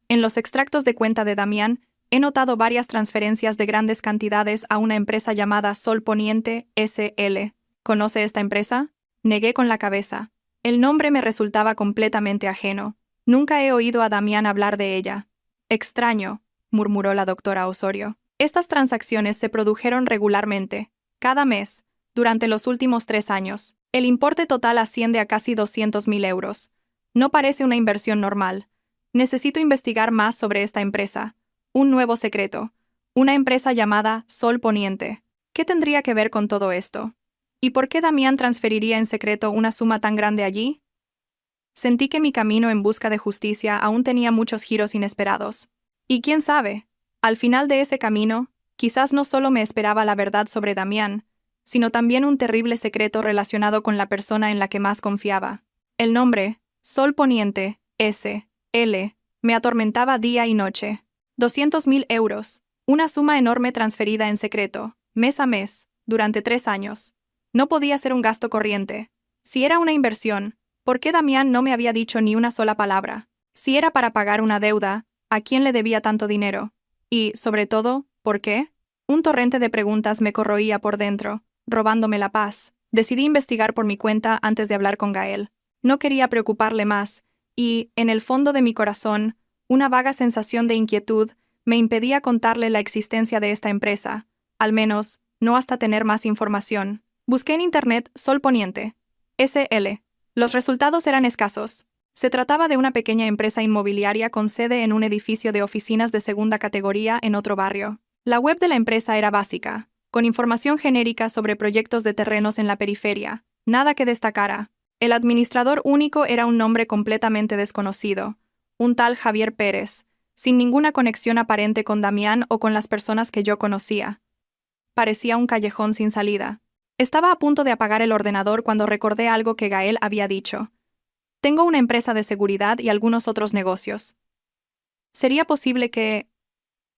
En los extractos de cuenta de Damián, he notado varias transferencias de grandes cantidades a una empresa llamada Sol Poniente S.L. ¿Conoce esta empresa? Negué con la cabeza. El nombre me resultaba completamente ajeno. Nunca he oído a Damián hablar de ella. Extraño, murmuró la doctora Osorio. Estas transacciones se produjeron regularmente, cada mes, durante los últimos 3 años. El importe total asciende a casi 200.000 euros. No parece una inversión normal. Necesito investigar más sobre esta empresa. Un nuevo secreto. Una empresa llamada Sol Poniente. ¿Qué tendría que ver con todo esto? ¿Y por qué Damián transferiría en secreto una suma tan grande allí? Sentí que mi camino en busca de justicia aún tenía muchos giros inesperados. Y quién sabe, al final de ese camino, quizás no solo me esperaba la verdad sobre Damián, sino también un terrible secreto relacionado con la persona en la que más confiaba. El nombre, Sol Poniente, S.L., me atormentaba día y noche. 200.000 euros, una suma enorme transferida en secreto, mes a mes, durante 3 años. No podía ser un gasto corriente. Si era una inversión, ¿por qué Damián no me había dicho ni una sola palabra? Si era para pagar una deuda, ¿a quién le debía tanto dinero? Y, sobre todo, ¿por qué? Un torrente de preguntas me corroía por dentro, robándome la paz. Decidí investigar por mi cuenta antes de hablar con Gael. No quería preocuparle más, y, en el fondo de mi corazón, una vaga sensación de inquietud me impedía contarle la existencia de esta empresa, al menos, no hasta tener más información. Busqué en internet Sol Poniente, S.L. Los resultados eran escasos. Se trataba de una pequeña empresa inmobiliaria con sede en un edificio de oficinas de segunda categoría en otro barrio. La web de la empresa era básica, con información genérica sobre proyectos de terrenos en la periferia, nada que destacara. El administrador único era un nombre completamente desconocido, un tal Javier Pérez, sin ninguna conexión aparente con Damián o con las personas que yo conocía. Parecía un callejón sin salida. Estaba a punto de apagar el ordenador cuando recordé algo que Gael había dicho. Tengo una empresa de seguridad y algunos otros negocios. ¿Sería posible que...?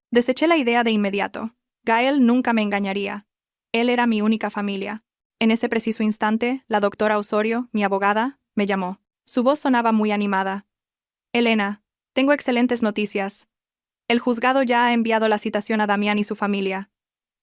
Deseché la idea de inmediato. Gael nunca me engañaría. Él era mi única familia. En ese preciso instante, la doctora Osorio, mi abogada, me llamó. Su voz sonaba muy animada. Elena, tengo excelentes noticias. El juzgado ya ha enviado la citación a Damián y su familia.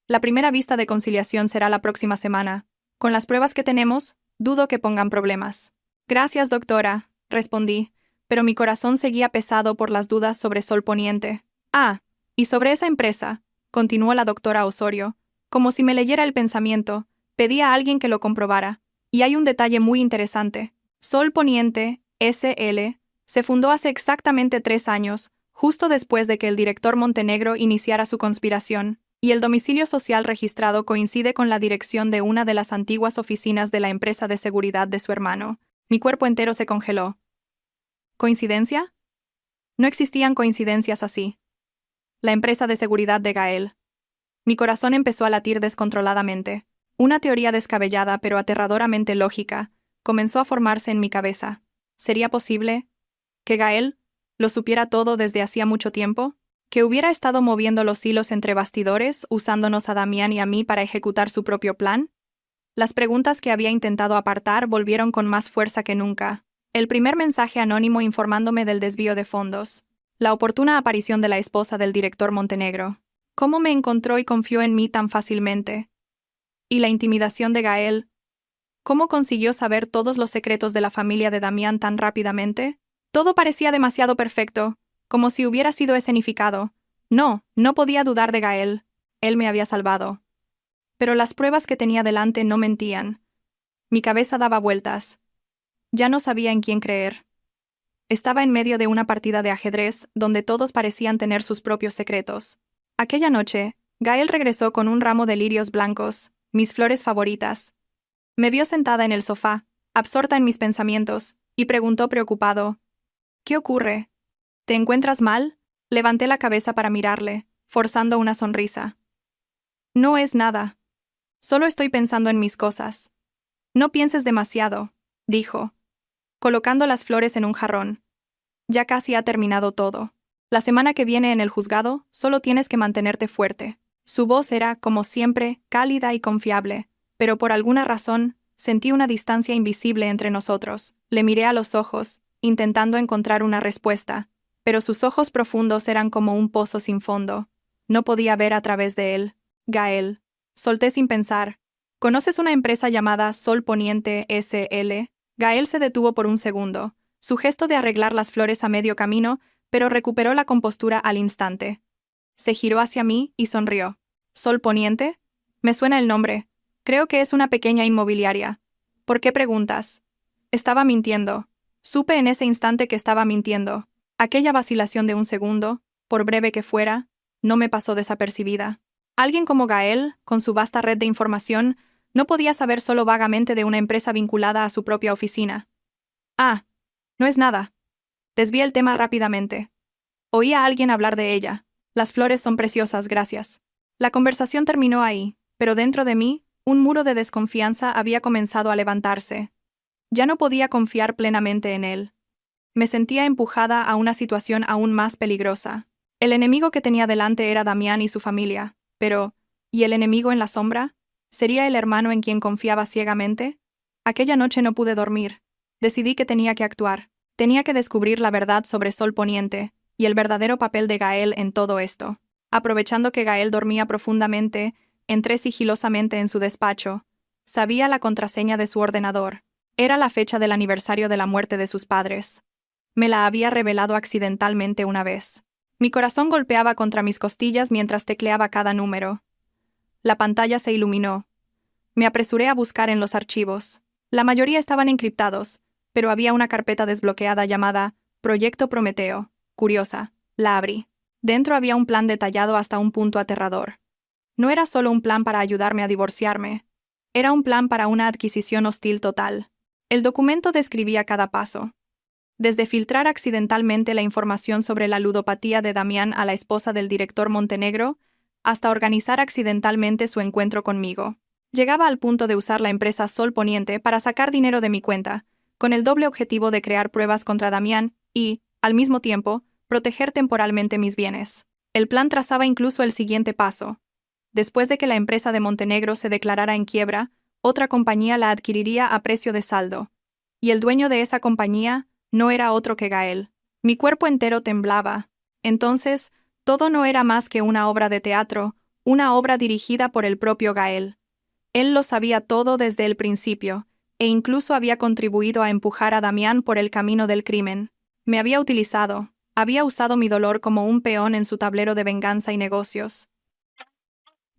La primera vista de conciliación será la próxima semana. Con las pruebas que tenemos, dudo que pongan problemas. Gracias, doctora, respondí, pero mi corazón seguía pesado por las dudas sobre Sol Poniente. Ah, y sobre esa empresa, continuó la doctora Osorio, como si me leyera el pensamiento, pedí a alguien que lo comprobara. Y hay un detalle muy interesante. Sol Poniente, S.L., se fundó hace exactamente 3 años, justo después de que el director Montenegro iniciara su conspiración, y el domicilio social registrado coincide con la dirección de una de las antiguas oficinas de la empresa de seguridad de su hermano. Mi cuerpo entero se congeló. ¿Coincidencia? No existían coincidencias así. La empresa de seguridad de Gael. Mi corazón empezó a latir descontroladamente. Una teoría descabellada pero aterradoramente lógica comenzó a formarse en mi cabeza. ¿Sería posible que Gael lo supiera todo desde hacía mucho tiempo? ¿Que hubiera estado moviendo los hilos entre bastidores, usándonos a Damián y a mí para ejecutar su propio plan? Las preguntas que había intentado apartar volvieron con más fuerza que nunca. El primer mensaje anónimo informándome del desvío de fondos. La oportuna aparición de la esposa del director Montenegro. ¿Cómo me encontró y confió en mí tan fácilmente? Y la intimidación de Gael. ¿Cómo consiguió saber todos los secretos de la familia de Damián tan rápidamente? Todo parecía demasiado perfecto, como si hubiera sido escenificado. No podía dudar de Gael. Él me había salvado. Pero las pruebas que tenía delante no mentían. Mi cabeza daba vueltas. Ya no sabía en quién creer. Estaba en medio de una partida de ajedrez donde todos parecían tener sus propios secretos. Aquella noche, Gael regresó con un ramo de lirios blancos, mis flores favoritas. Me vio sentada en el sofá, absorta en mis pensamientos, y preguntó preocupado: «¿Qué ocurre? ¿Te encuentras mal?». Levanté la cabeza para mirarle, forzando una sonrisa. «No es nada. Solo estoy pensando en mis cosas». «No pienses demasiado», dijo, colocando las flores en un jarrón. «Ya casi ha terminado todo. La semana que viene en el juzgado, solo tienes que mantenerte fuerte». Su voz era, como siempre, cálida y confiable, pero por alguna razón, sentí una distancia invisible entre nosotros. Le miré a los ojos, intentando encontrar una respuesta, pero sus ojos profundos eran como un pozo sin fondo. No podía ver a través de él. «Gael», solté sin pensar. «¿Conoces una empresa llamada Sol Poniente S.L.?» Gael se detuvo por un segundo, su gesto de arreglar las flores a medio camino, pero recuperó la compostura al instante. Se giró hacia mí y sonrió. «¿Sol Poniente? Me suena el nombre. Creo que es una pequeña inmobiliaria. ¿Por qué preguntas?» Estaba mintiendo. Supe en ese instante que estaba mintiendo. Aquella vacilación de un segundo, por breve que fuera, no me pasó desapercibida. Alguien como Gael, con su vasta red de información, no podía saber solo vagamente de una empresa vinculada a su propia oficina. «Ah, no es nada». Desvié el tema rápidamente. Oí a alguien hablar de ella. «Las flores son preciosas, gracias». La conversación terminó ahí, pero dentro de mí, un muro de desconfianza había comenzado a levantarse. Ya no podía confiar plenamente en él. Me sentía empujada a una situación aún más peligrosa. El enemigo que tenía delante era Damián y su familia, pero, ¿y el enemigo en la sombra? ¿Sería el hermano en quien confiaba ciegamente? Aquella noche no pude dormir. Decidí que tenía que actuar. Tenía que descubrir la verdad sobre Sol Poniente y el verdadero papel de Gael en todo esto. Aprovechando que Gael dormía profundamente, entré sigilosamente en su despacho. Sabía la contraseña de su ordenador. Era la fecha del aniversario de la muerte de sus padres. Me la había revelado accidentalmente una vez. Mi corazón golpeaba contra mis costillas mientras tecleaba cada número. La pantalla se iluminó. Me apresuré a buscar en los archivos. La mayoría estaban encriptados, pero había una carpeta desbloqueada llamada Proyecto Prometeo. Curiosa, la abrí. Dentro había un plan detallado hasta un punto aterrador. No era solo un plan para ayudarme a divorciarme. Era un plan para una adquisición hostil total. El documento describía cada paso. Desde filtrar accidentalmente la información sobre la ludopatía de Damián a la esposa del director Montenegro, hasta organizar accidentalmente su encuentro conmigo. Llegaba al punto de usar la empresa Sol Poniente para sacar dinero de mi cuenta, con el doble objetivo de crear pruebas contra Damián y, al mismo tiempo, proteger temporalmente mis bienes. El plan trazaba incluso el siguiente paso. Después de que la empresa de Montenegro se declarara en quiebra, otra compañía la adquiriría a precio de saldo. Y el dueño de esa compañía no era otro que Gael. Mi cuerpo entero temblaba. Entonces, todo no era más que una obra de teatro, una obra dirigida por el propio Gael. Él lo sabía todo desde el principio, e incluso había contribuido a empujar a Damián por el camino del crimen. Me había utilizado, había usado mi dolor como un peón en su tablero de venganza y negocios.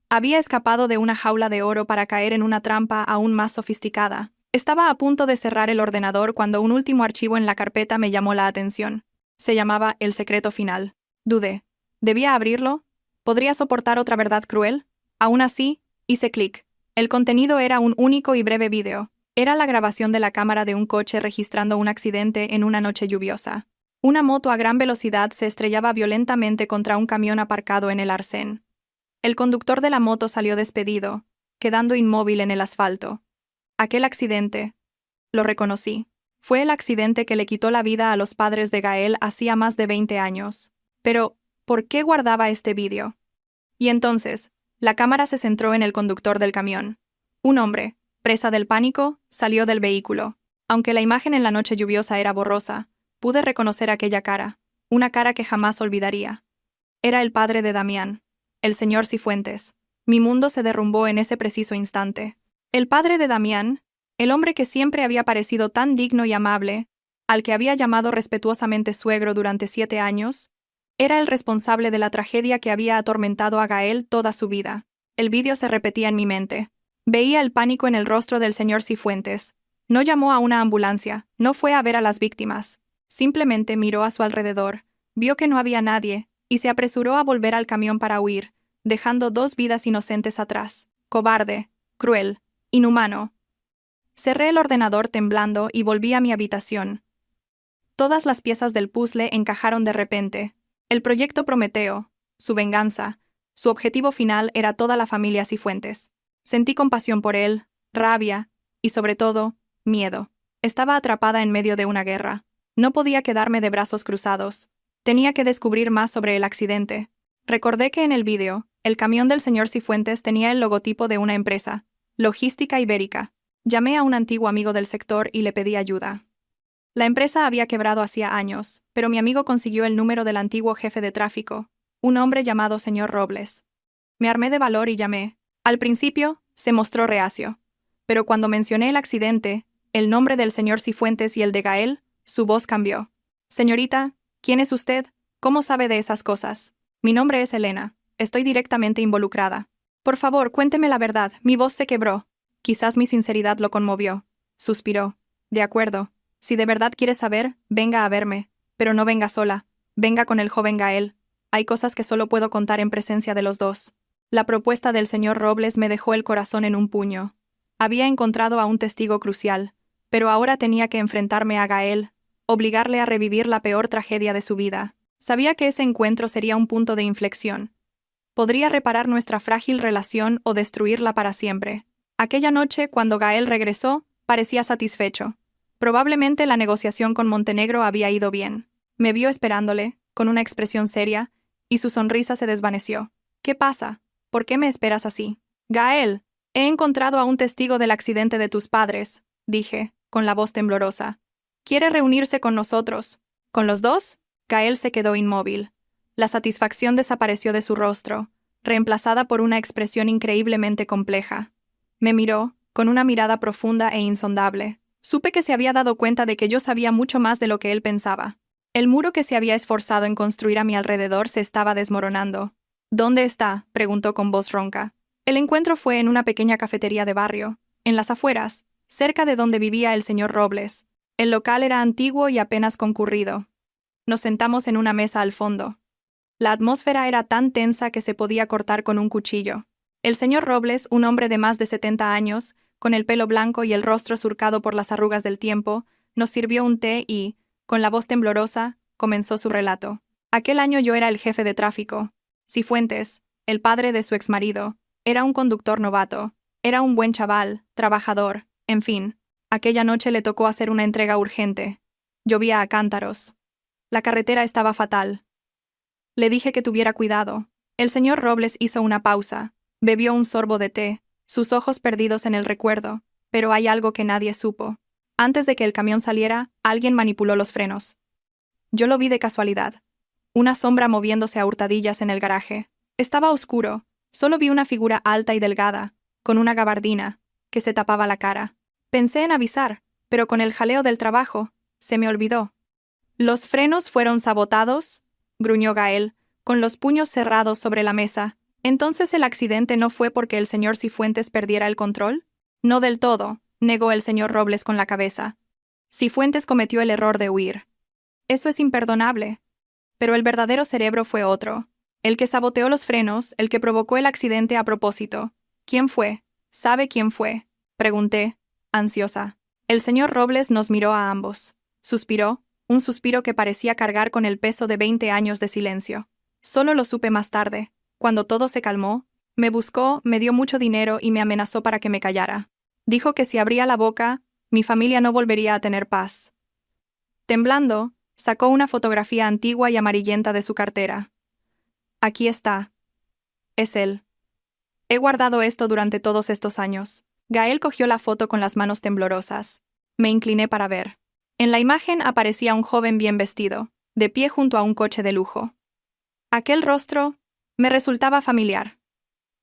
Había escapado de una jaula de oro para caer en una trampa aún más sofisticada. Estaba a punto de cerrar el ordenador cuando un último archivo en la carpeta me llamó la atención. Se llamaba El secreto final. Dudé. ¿Debía abrirlo? ¿Podría soportar otra verdad cruel? Aún así, hice clic. El contenido era un único y breve vídeo. Era la grabación de la cámara de un coche registrando un accidente en una noche lluviosa. Una moto a gran velocidad se estrellaba violentamente contra un camión aparcado en el arcén. El conductor de la moto salió despedido, quedando inmóvil en el asfalto. Aquel accidente. Lo reconocí. Fue el accidente que le quitó la vida a los padres de Gael hacía más de 20 años. Pero, ¿por qué guardaba este vídeo? Y entonces, la cámara se centró en el conductor del camión. Un hombre, presa del pánico, salió del vehículo. Aunque la imagen en la noche lluviosa era borrosa, pude reconocer aquella cara, una cara que jamás olvidaría. Era el padre de Damián, el señor Cifuentes. Mi mundo se derrumbó en ese preciso instante. El padre de Damián, el hombre que siempre había parecido tan digno y amable, al que había llamado respetuosamente suegro durante 7 años, era el responsable de la tragedia que había atormentado a Gael toda su vida. El vídeo se repetía en mi mente. Veía el pánico en el rostro del señor Cifuentes, No llamó a una ambulancia, no fue a ver a las víctimas. Simplemente miró a su alrededor, vio que no había nadie, y se apresuró a volver al camión para huir, dejando 2 vidas inocentes atrás. Cobarde, cruel, inhumano. Cerré el ordenador temblando y volví a mi habitación. Todas las piezas del puzzle encajaron de repente. El proyecto Prometeo, su venganza, su objetivo final era toda la familia Cifuentes. Sentí compasión por él, rabia, y sobre todo, miedo. Estaba atrapada en medio de una guerra. No podía quedarme de brazos cruzados. Tenía que descubrir más sobre el accidente. Recordé que en el vídeo, el camión del señor Cifuentes tenía el logotipo de una empresa, Logística Ibérica. Llamé a un antiguo amigo del sector y le pedí ayuda. La empresa había quebrado hacía años, pero mi amigo consiguió el número del antiguo jefe de tráfico, un hombre llamado señor Robles. Me armé de valor y llamé. Al principio, se mostró reacio. Pero cuando mencioné el accidente, el nombre del señor Cifuentes y el de Gael, su voz cambió. Señorita, ¿quién es usted? ¿Cómo sabe de esas cosas? Mi nombre es Elena. Estoy directamente involucrada. Por favor, cuénteme la verdad. Mi voz se quebró. Quizás mi sinceridad lo conmovió. Suspiró. De acuerdo. Si de verdad quiere saber, venga a verme. Pero no venga sola. Venga con el joven Gael. Hay cosas que solo puedo contar en presencia de los dos. La propuesta del señor Robles me dejó el corazón en un puño. Había encontrado a un testigo crucial, pero ahora tenía que enfrentarme a Gael, obligarle a revivir la peor tragedia de su vida. Sabía que ese encuentro sería un punto de inflexión. Podría reparar nuestra frágil relación o destruirla para siempre. Aquella noche, cuando Gael regresó, parecía satisfecho. Probablemente la negociación con Montenegro había ido bien. Me vio esperándole, con una expresión seria, y su sonrisa se desvaneció. ¿Qué pasa? ¿Por qué me esperas así? Gael, he encontrado a un testigo del accidente de tus padres, dije, con la voz temblorosa. ¿Quiere reunirse con nosotros? ¿Con los dos? Gael se quedó inmóvil. La satisfacción desapareció de su rostro, reemplazada por una expresión increíblemente compleja. Me miró, con una mirada profunda e insondable. Supe que se había dado cuenta de que yo sabía mucho más de lo que él pensaba. El muro que se había esforzado en construir a mi alrededor se estaba desmoronando. ¿Dónde está?, preguntó con voz ronca. El encuentro fue en una pequeña cafetería de barrio, en las afueras, cerca de donde vivía el señor Robles. El local era antiguo y apenas concurrido. Nos sentamos en una mesa al fondo. La atmósfera era tan tensa que se podía cortar con un cuchillo. El señor Robles, un hombre de más de 70 años, con el pelo blanco y el rostro surcado por las arrugas del tiempo, nos sirvió un té y, con la voz temblorosa, comenzó su relato. Aquel año yo era el jefe de tráfico. Cifuentes, el padre de su exmarido, era un conductor novato. Era un buen chaval, trabajador, en fin. Aquella noche le tocó hacer una entrega urgente. Llovía a cántaros. La carretera estaba fatal. Le dije que tuviera cuidado. El señor Robles hizo una pausa, bebió un sorbo de té, sus ojos perdidos en el recuerdo, pero hay algo que nadie supo. Antes de que el camión saliera, alguien manipuló los frenos. Yo lo vi de casualidad. Una sombra moviéndose a hurtadillas en el garaje. Estaba oscuro, solo vi una figura alta y delgada, con una gabardina, que se tapaba la cara. Pensé en avisar, pero con el jaleo del trabajo, se me olvidó. ¿Los frenos fueron sabotados?, gruñó Gael, con los puños cerrados sobre la mesa. ¿Entonces el accidente no fue porque el señor Cifuentes perdiera el control? No del todo, negó el señor Robles con la cabeza. Cifuentes cometió el error de huir. Eso es imperdonable. Pero el verdadero cerebro fue otro. El que saboteó los frenos, el que provocó el accidente a propósito. ¿Quién fue? ¿Sabe quién fue?, pregunté, ansiosa. El señor Robles nos miró a ambos. Suspiró, un suspiro que parecía cargar con el peso de 20 años de silencio. Solo lo supe más tarde. Cuando todo se calmó, me buscó, me dio mucho dinero y me amenazó para que me callara. Dijo que si abría la boca, mi familia no volvería a tener paz. Temblando, sacó una fotografía antigua y amarillenta de su cartera. Aquí está. Es él. He guardado esto durante todos estos años. Gael cogió la foto con las manos temblorosas. Me incliné para ver. En la imagen aparecía un joven bien vestido, de pie junto a un coche de lujo. Aquel rostro me resultaba familiar.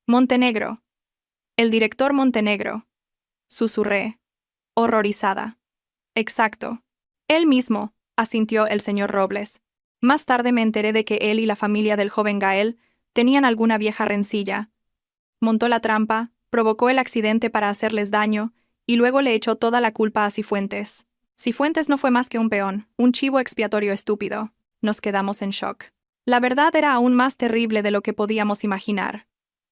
Montenegro. El director Montenegro. Susurré, horrorizada. Exacto. Él mismo, asintió el señor Robles. Más tarde me enteré de que él y la familia del joven Gael tenían alguna vieja rencilla. Montó la trampa, provocó el accidente para hacerles daño y luego le echó toda la culpa a Cifuentes. Cifuentes no fue más que un peón, un chivo expiatorio estúpido. Nos quedamos en shock. La verdad era aún más terrible de lo que podíamos imaginar.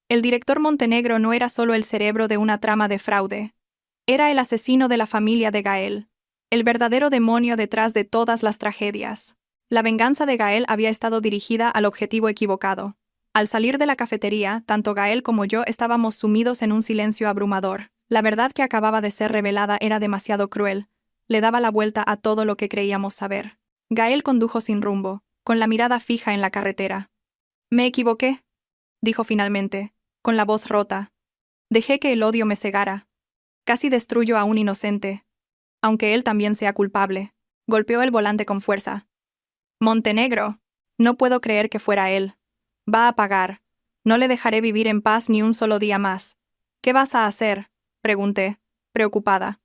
El director Montenegro no era solo el cerebro de una trama de fraude. Era el asesino de la familia de Gael. El verdadero demonio detrás de todas las tragedias. La venganza de Gael había estado dirigida al objetivo equivocado. Al salir de la cafetería, tanto Gael como yo estábamos sumidos en un silencio abrumador. La verdad que acababa de ser revelada era demasiado cruel. Le daba la vuelta a todo lo que creíamos saber. Gael condujo sin rumbo, con la mirada fija en la carretera. «Me equivoqué», dijo finalmente, con la voz rota. «Dejé que el odio me cegara. Casi destruyo a un inocente. Aunque él también sea culpable». Golpeó el volante con fuerza. «Montenegro. No puedo creer que fuera él. Va a pagar. No le dejaré vivir en paz ni un solo día más». «¿Qué vas a hacer?», pregunté, preocupada.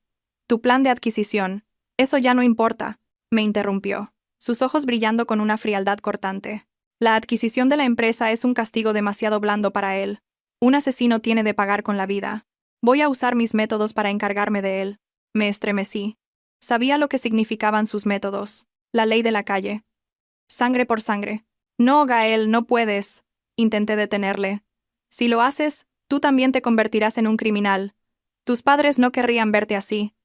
«Tu plan de adquisición. Eso ya no importa», me interrumpió, sus ojos brillando con una frialdad cortante. «La adquisición de la empresa es un castigo demasiado blando para él. Un asesino tiene de pagar con la vida. Voy a usar mis métodos para encargarme de él». Me estremecí. Sabía lo que significaban sus métodos. La ley de la calle. Sangre por sangre. «No, Gael, no puedes», intenté detenerle. «Si lo haces, tú también te convertirás en un criminal. Tus padres no querrían verte así.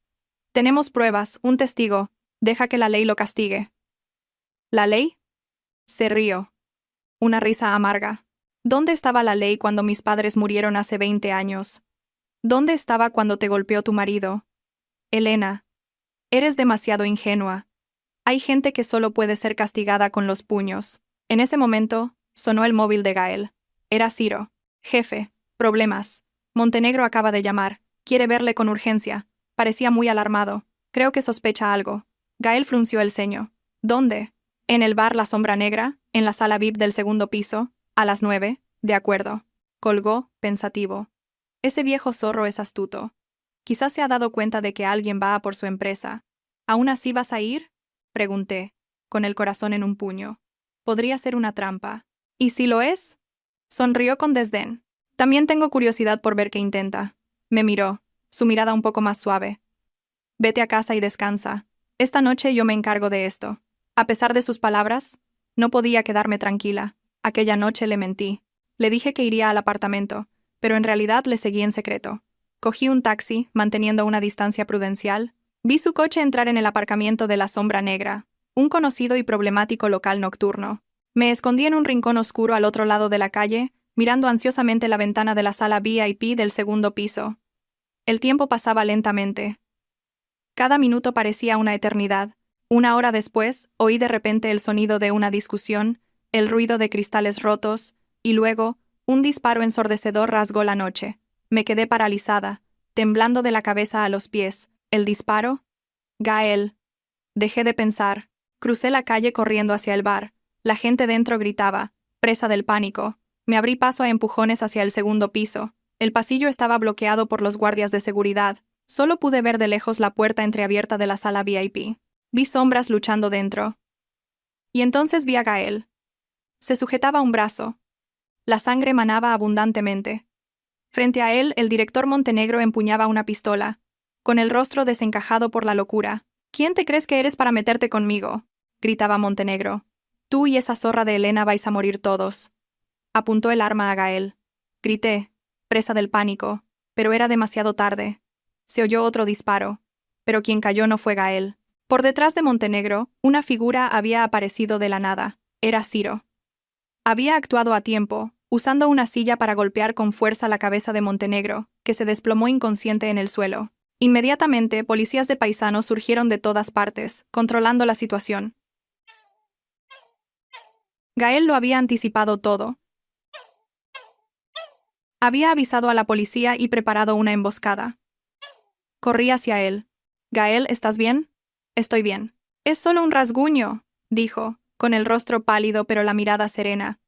Tenemos pruebas, un testigo. Deja que la ley lo castigue». «¿La ley?», se rió. Una risa amarga. «¿Dónde estaba la ley cuando mis padres murieron hace 20 años? ¿Dónde estaba cuando te golpeó tu marido? Elena, eres demasiado ingenua. Hay gente que solo puede ser castigada con los puños». En ese momento, sonó el móvil de Gael. Era Ciro. «Jefe, problemas. Montenegro acaba de llamar. Quiere verle con urgencia». Parecía muy alarmado. «Creo que sospecha algo». Gael frunció el ceño. «¿Dónde?» «En el bar La Sombra Negra, en la sala VIP del segundo piso, a las 9, de acuerdo». Colgó, pensativo. Ese viejo zorro es astuto. Quizás se ha dado cuenta de que alguien va a por su empresa. ¿Aún así vas a ir?, pregunté, con el corazón en un puño. Podría ser una trampa. ¿Y si lo es? Sonrió con desdén. También tengo curiosidad por ver qué intenta. Me miró, su mirada un poco más suave. Vete a casa y descansa. Esta noche yo me encargo de esto. A pesar de sus palabras, no podía quedarme tranquila. Aquella noche le mentí. Le dije que iría al apartamento, pero en realidad le seguí en secreto. Cogí un taxi, manteniendo una distancia prudencial. Vi su coche entrar en el aparcamiento de La Sombra Negra, un conocido y problemático local nocturno. Me escondí en un rincón oscuro al otro lado de la calle, mirando ansiosamente la ventana de la sala VIP del segundo piso. El tiempo pasaba lentamente. Cada minuto parecía una eternidad. Una hora después, oí de repente el sonido de una discusión, el ruido de cristales rotos, y luego, un disparo ensordecedor rasgó la noche. Me quedé paralizada, temblando de la cabeza a los pies. ¿El disparo? Gael. Dejé de pensar. Crucé la calle corriendo hacia el bar. La gente dentro gritaba, presa del pánico. Me abrí paso a empujones hacia el segundo piso. El pasillo estaba bloqueado por los guardias de seguridad. Solo pude ver de lejos la puerta entreabierta de la sala VIP. Vi sombras luchando dentro. Y entonces vi a Gael. Se sujetaba un brazo. La sangre manaba abundantemente. Frente a él, el director Montenegro empuñaba una pistola, con el rostro desencajado por la locura. «¿Quién te crees que eres para meterte conmigo?», gritaba Montenegro. «Tú y esa zorra de Elena vais a morir todos». Apuntó el arma a Gael. Grité, presa del pánico, pero era demasiado tarde. Se oyó otro disparo, pero quien cayó no fue Gael. Por detrás de Montenegro, una figura había aparecido de la nada. Era Ciro. Había actuado a tiempo, usando una silla para golpear con fuerza la cabeza de Montenegro, que se desplomó inconsciente en el suelo. Inmediatamente, policías de paisanos surgieron de todas partes, controlando la situación. Gael lo había anticipado todo. Había avisado a la policía y preparado una emboscada. Corrí hacia él. «Gael, ¿estás bien?» «Estoy bien». «Es solo un rasguño», dijo, con el rostro pálido pero la mirada serena.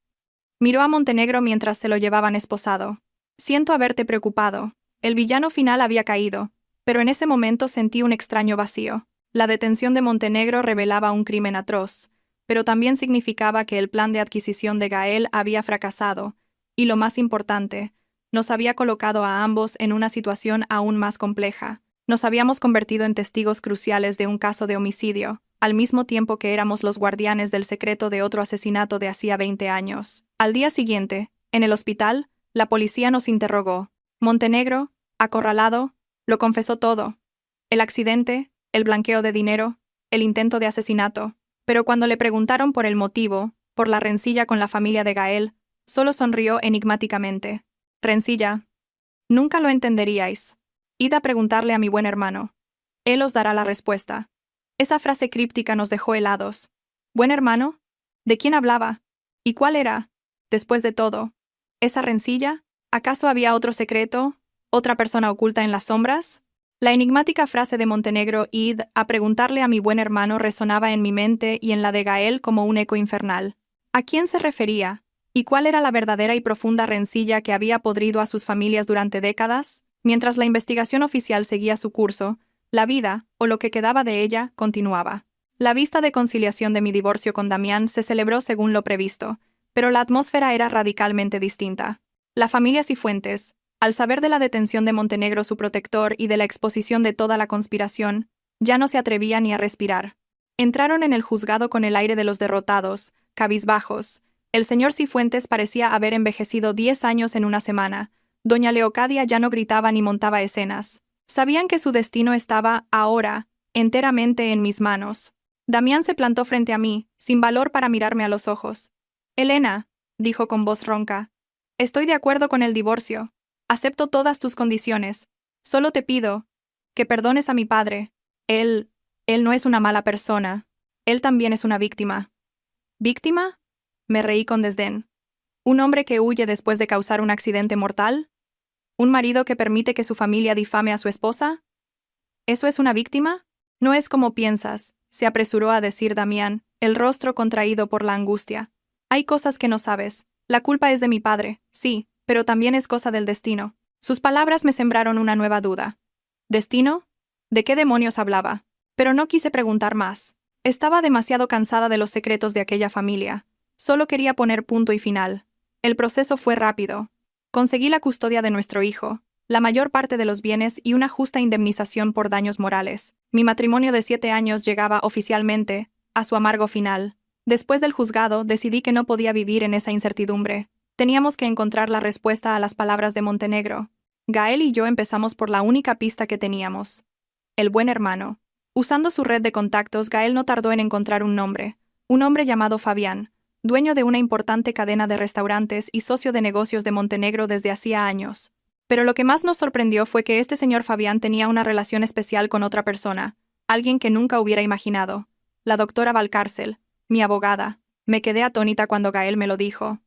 Miró a Montenegro mientras se lo llevaban esposado. «Siento haberte preocupado». El villano final había caído, pero en ese momento sentí un extraño vacío. La detención de Montenegro revelaba un crimen atroz, pero también significaba que el plan de adquisición de Gael había fracasado, y lo más importante, nos había colocado a ambos en una situación aún más compleja. Nos habíamos convertido en testigos cruciales de un caso de homicidio, al mismo tiempo que éramos los guardianes del secreto de otro asesinato de hacía 20 años. Al día siguiente, en el hospital, la policía nos interrogó. Montenegro, acorralado, lo confesó todo. El accidente, el blanqueo de dinero, el intento de asesinato. Pero cuando le preguntaron por el motivo, por la rencilla con la familia de Gael, solo sonrió enigmáticamente. Rencilla. Nunca lo entenderíais. Id a preguntarle a mi buen hermano. Él os dará la respuesta. Esa frase críptica nos dejó helados. ¿Buen hermano? ¿De quién hablaba? ¿Y cuál era? Después de todo, ¿esa rencilla? ¿Acaso había otro secreto? ¿Otra persona oculta en las sombras? La enigmática frase de Montenegro, id a preguntarle a mi buen hermano, resonaba en mi mente y en la de Gael como un eco infernal. ¿A quién se refería? ¿Y cuál era la verdadera y profunda rencilla que había podrido a sus familias durante décadas? Mientras la investigación oficial seguía su curso, la vida, o lo que quedaba de ella, continuaba. La vista de conciliación de mi divorcio con Damián se celebró según lo previsto, pero la atmósfera era radicalmente distinta. La familia Cifuentes, al saber de la detención de Montenegro, su protector, y de la exposición de toda la conspiración, ya no se atrevía ni a respirar. Entraron en el juzgado con el aire de los derrotados, cabizbajos. El señor Cifuentes parecía haber envejecido 10 años en una semana. Doña Leocadia ya no gritaba ni montaba escenas. Sabían que su destino estaba, ahora, enteramente en mis manos. Damián se plantó frente a mí, sin valor para mirarme a los ojos. «Elena», dijo con voz ronca, «estoy de acuerdo con el divorcio. Acepto todas tus condiciones. Solo te pido que perdones a mi padre. Él no es una mala persona. Él también es una víctima». «¿Víctima?», me reí con desdén. «¿Un hombre que huye después de causar un accidente mortal? ¿Un marido que permite que su familia difame a su esposa? ¿Eso es una víctima?» «No es como piensas», se apresuró a decir Damián, el rostro contraído por la angustia. «Hay cosas que no sabes. La culpa es de mi padre, sí, pero también es cosa del destino». Sus palabras me sembraron una nueva duda. ¿Destino? ¿De qué demonios hablaba? Pero no quise preguntar más. Estaba demasiado cansada de los secretos de aquella familia. Solo quería poner punto y final. El proceso fue rápido. Conseguí la custodia de nuestro hijo, la mayor parte de los bienes y una justa indemnización por daños morales. Mi matrimonio de 7 años llegaba oficialmente a su amargo final. Después del juzgado, decidí que no podía vivir en esa incertidumbre. Teníamos que encontrar la respuesta a las palabras de Montenegro. Gael y yo empezamos por la única pista que teníamos. El buen hermano. Usando su red de contactos, Gael no tardó en encontrar un hombre llamado Fabián, dueño de una importante cadena de restaurantes y socio de negocios de Montenegro desde hacía años. Pero lo que más nos sorprendió fue que este señor Fabián tenía una relación especial con otra persona, alguien que nunca hubiera imaginado. La doctora Valcárcel, mi abogada. Me quedé atónita cuando Gael me lo dijo.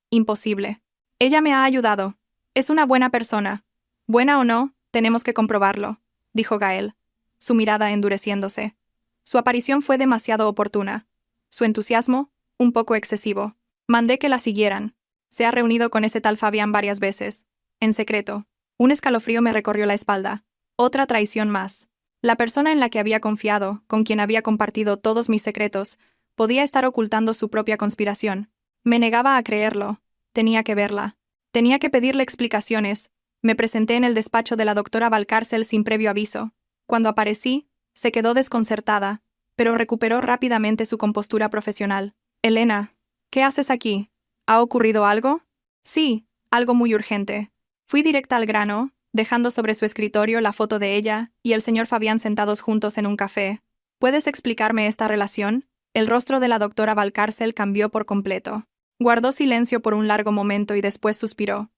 Imposible. Ella me ha ayudado. Es una buena persona. Buena o no, tenemos que comprobarlo, dijo Gael, su mirada endureciéndose. Su aparición fue demasiado oportuna. Su entusiasmo, un poco excesivo. Mandé que la siguieran. Se ha reunido con ese tal Fabián varias veces. En secreto. Un escalofrío me recorrió la espalda. Otra traición más. La persona en la que había confiado, con quien había compartido todos mis secretos, podía estar ocultando su propia conspiración. Me negaba a creerlo. Tenía que verla. Tenía que pedirle explicaciones. Me presenté en el despacho de la doctora Valcárcel sin previo aviso. Cuando aparecí, se quedó desconcertada, pero recuperó rápidamente su compostura profesional. «Elena, ¿qué haces aquí? ¿Ha ocurrido algo?» «Sí, algo muy urgente». Fui directa al grano, dejando sobre su escritorio la foto de ella y el señor Fabián sentados juntos en un café. «¿Puedes explicarme esta relación?» El rostro de la doctora Valcárcel cambió por completo. Guardó silencio por un largo momento y después suspiró.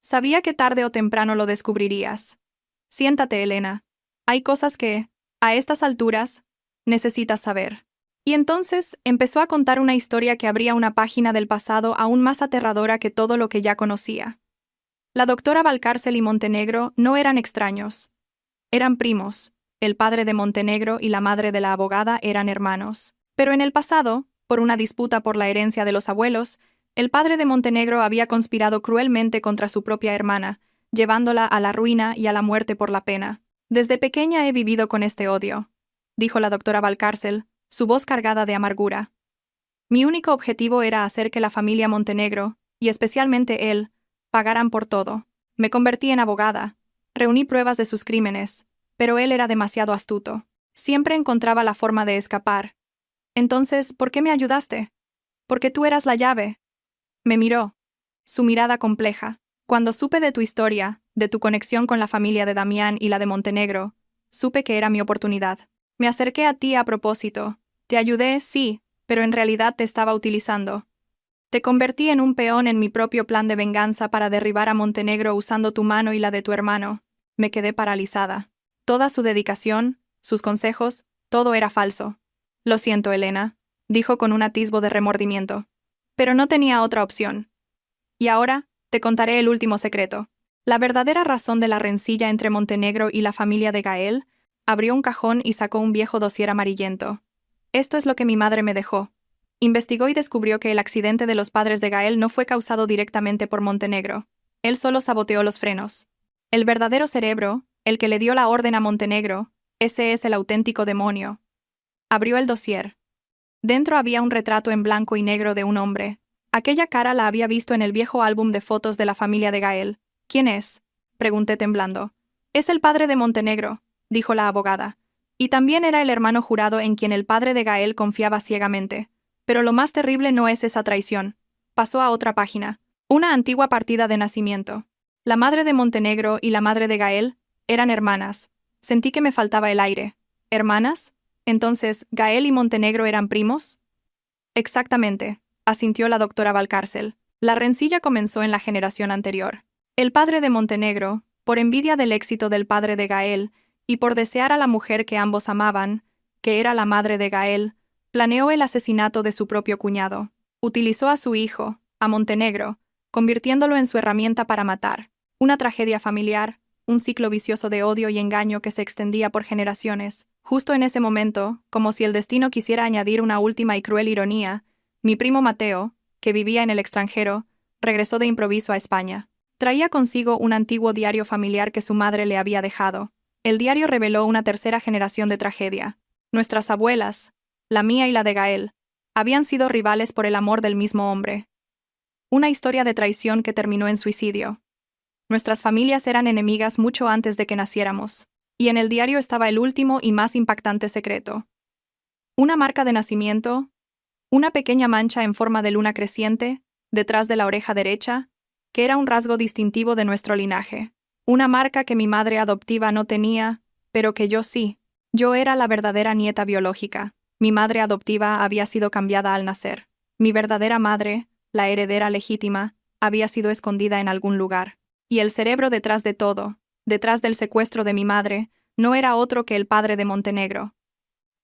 «Sabía que tarde o temprano lo descubrirías. Siéntate, Elena. Hay cosas que, a estas alturas, necesitas saber». Y entonces empezó a contar una historia que abría una página del pasado aún más aterradora que todo lo que ya conocía. La doctora Valcárcel y Montenegro no eran extraños. Eran primos. El padre de Montenegro y la madre de la abogada eran hermanos. Pero en el pasado, por una disputa por la herencia de los abuelos, el padre de Montenegro había conspirado cruelmente contra su propia hermana, llevándola a la ruina y a la muerte por la pena. «Desde pequeña he vivido con este odio», dijo la doctora Valcárcel, su voz cargada de amargura. «Mi único objetivo era hacer que la familia Montenegro, y especialmente él, pagaran por todo. Me convertí en abogada, Reuní pruebas de sus crímenes, pero él era demasiado astuto. Siempre encontraba la forma de escapar. Entonces, ¿por qué me ayudaste? Porque tú eras la llave. Me miró. Su mirada compleja. Cuando supe de tu historia, de tu conexión con la familia de Damián y la de Montenegro, supe que era mi oportunidad. Me acerqué a ti a propósito. Te ayudé, sí, pero en realidad te estaba utilizando. Te convertí en un peón en mi propio plan de venganza para derribar a Montenegro usando tu mano y la de tu hermano. Me quedé paralizada. Toda su dedicación, sus consejos, todo era falso. Lo siento, Elena, dijo con un atisbo de remordimiento. Pero no tenía otra opción. Y ahora, te contaré el último secreto. La verdadera razón de la rencilla entre Montenegro y la familia de Gael. Abrió un cajón y sacó un viejo dossier amarillento. Esto es lo que mi madre me dejó. Investigó y descubrió que el accidente de los padres de Gael no fue causado directamente por Montenegro. Él solo saboteó los frenos. El verdadero cerebro, el que le dio la orden a Montenegro, ese es el auténtico demonio. Abrió el dossier. Dentro había un retrato en blanco y negro de un hombre. Aquella cara la había visto en el viejo álbum de fotos de la familia de Gael. ¿Quién es?, pregunté temblando. Es el padre de Montenegro, dijo la abogada. Y también era el hermano jurado en quien el padre de Gael confiaba ciegamente. Pero lo más terrible no es esa traición. Pasó a otra página. Una antigua partida de nacimiento. La madre de Montenegro y la madre de Gael eran hermanas. Sentí que me faltaba el aire. ¿Hermanas? Entonces, ¿Gael y Montenegro eran primos? Exactamente, asintió la doctora Valcárcel. La rencilla comenzó en la generación anterior. El padre de Montenegro, por envidia del éxito del padre de Gael, y por desear a la mujer que ambos amaban, que era la madre de Gael, planeó el asesinato de su propio cuñado. Utilizó a su hijo, a Montenegro, convirtiéndolo en su herramienta para matar. Una tragedia familiar, un ciclo vicioso de odio y engaño que se extendía por generaciones. Justo en ese momento, como si el destino quisiera añadir una última y cruel ironía, mi primo Mateo, que vivía en el extranjero, regresó de improviso a España. Traía consigo un antiguo diario familiar que su madre le había dejado. El diario reveló una tercera generación de tragedia. Nuestras abuelas, la mía y la de Gael, habían sido rivales por el amor del mismo hombre. Una historia de traición que terminó en suicidio. Nuestras familias eran enemigas mucho antes de que naciéramos, y en el diario estaba el último y más impactante secreto. Una marca de nacimiento, una pequeña mancha en forma de luna creciente, detrás de la oreja derecha, que era un rasgo distintivo de nuestro linaje. Una marca que mi madre adoptiva no tenía, pero que yo sí. Yo era la verdadera nieta biológica. Mi madre adoptiva había sido cambiada al nacer. Mi verdadera madre, la heredera legítima, había sido escondida en algún lugar. Y el cerebro detrás de todo, detrás del secuestro de mi madre, no era otro que el padre de Montenegro.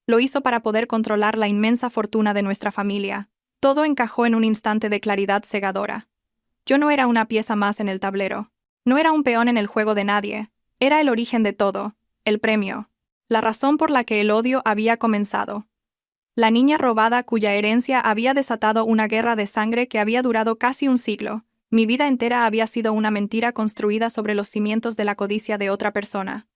Lo hizo para poder controlar la inmensa fortuna de nuestra familia. Todo encajó en un instante de claridad cegadora. Yo no era una pieza más en el tablero. No era un peón en el juego de nadie. Era el origen de todo, el premio, la razón por la que el odio había comenzado. La niña robada cuya herencia había desatado una guerra de sangre que había durado casi un siglo. Mi vida entera había sido una mentira construida sobre los cimientos de la codicia de otra persona.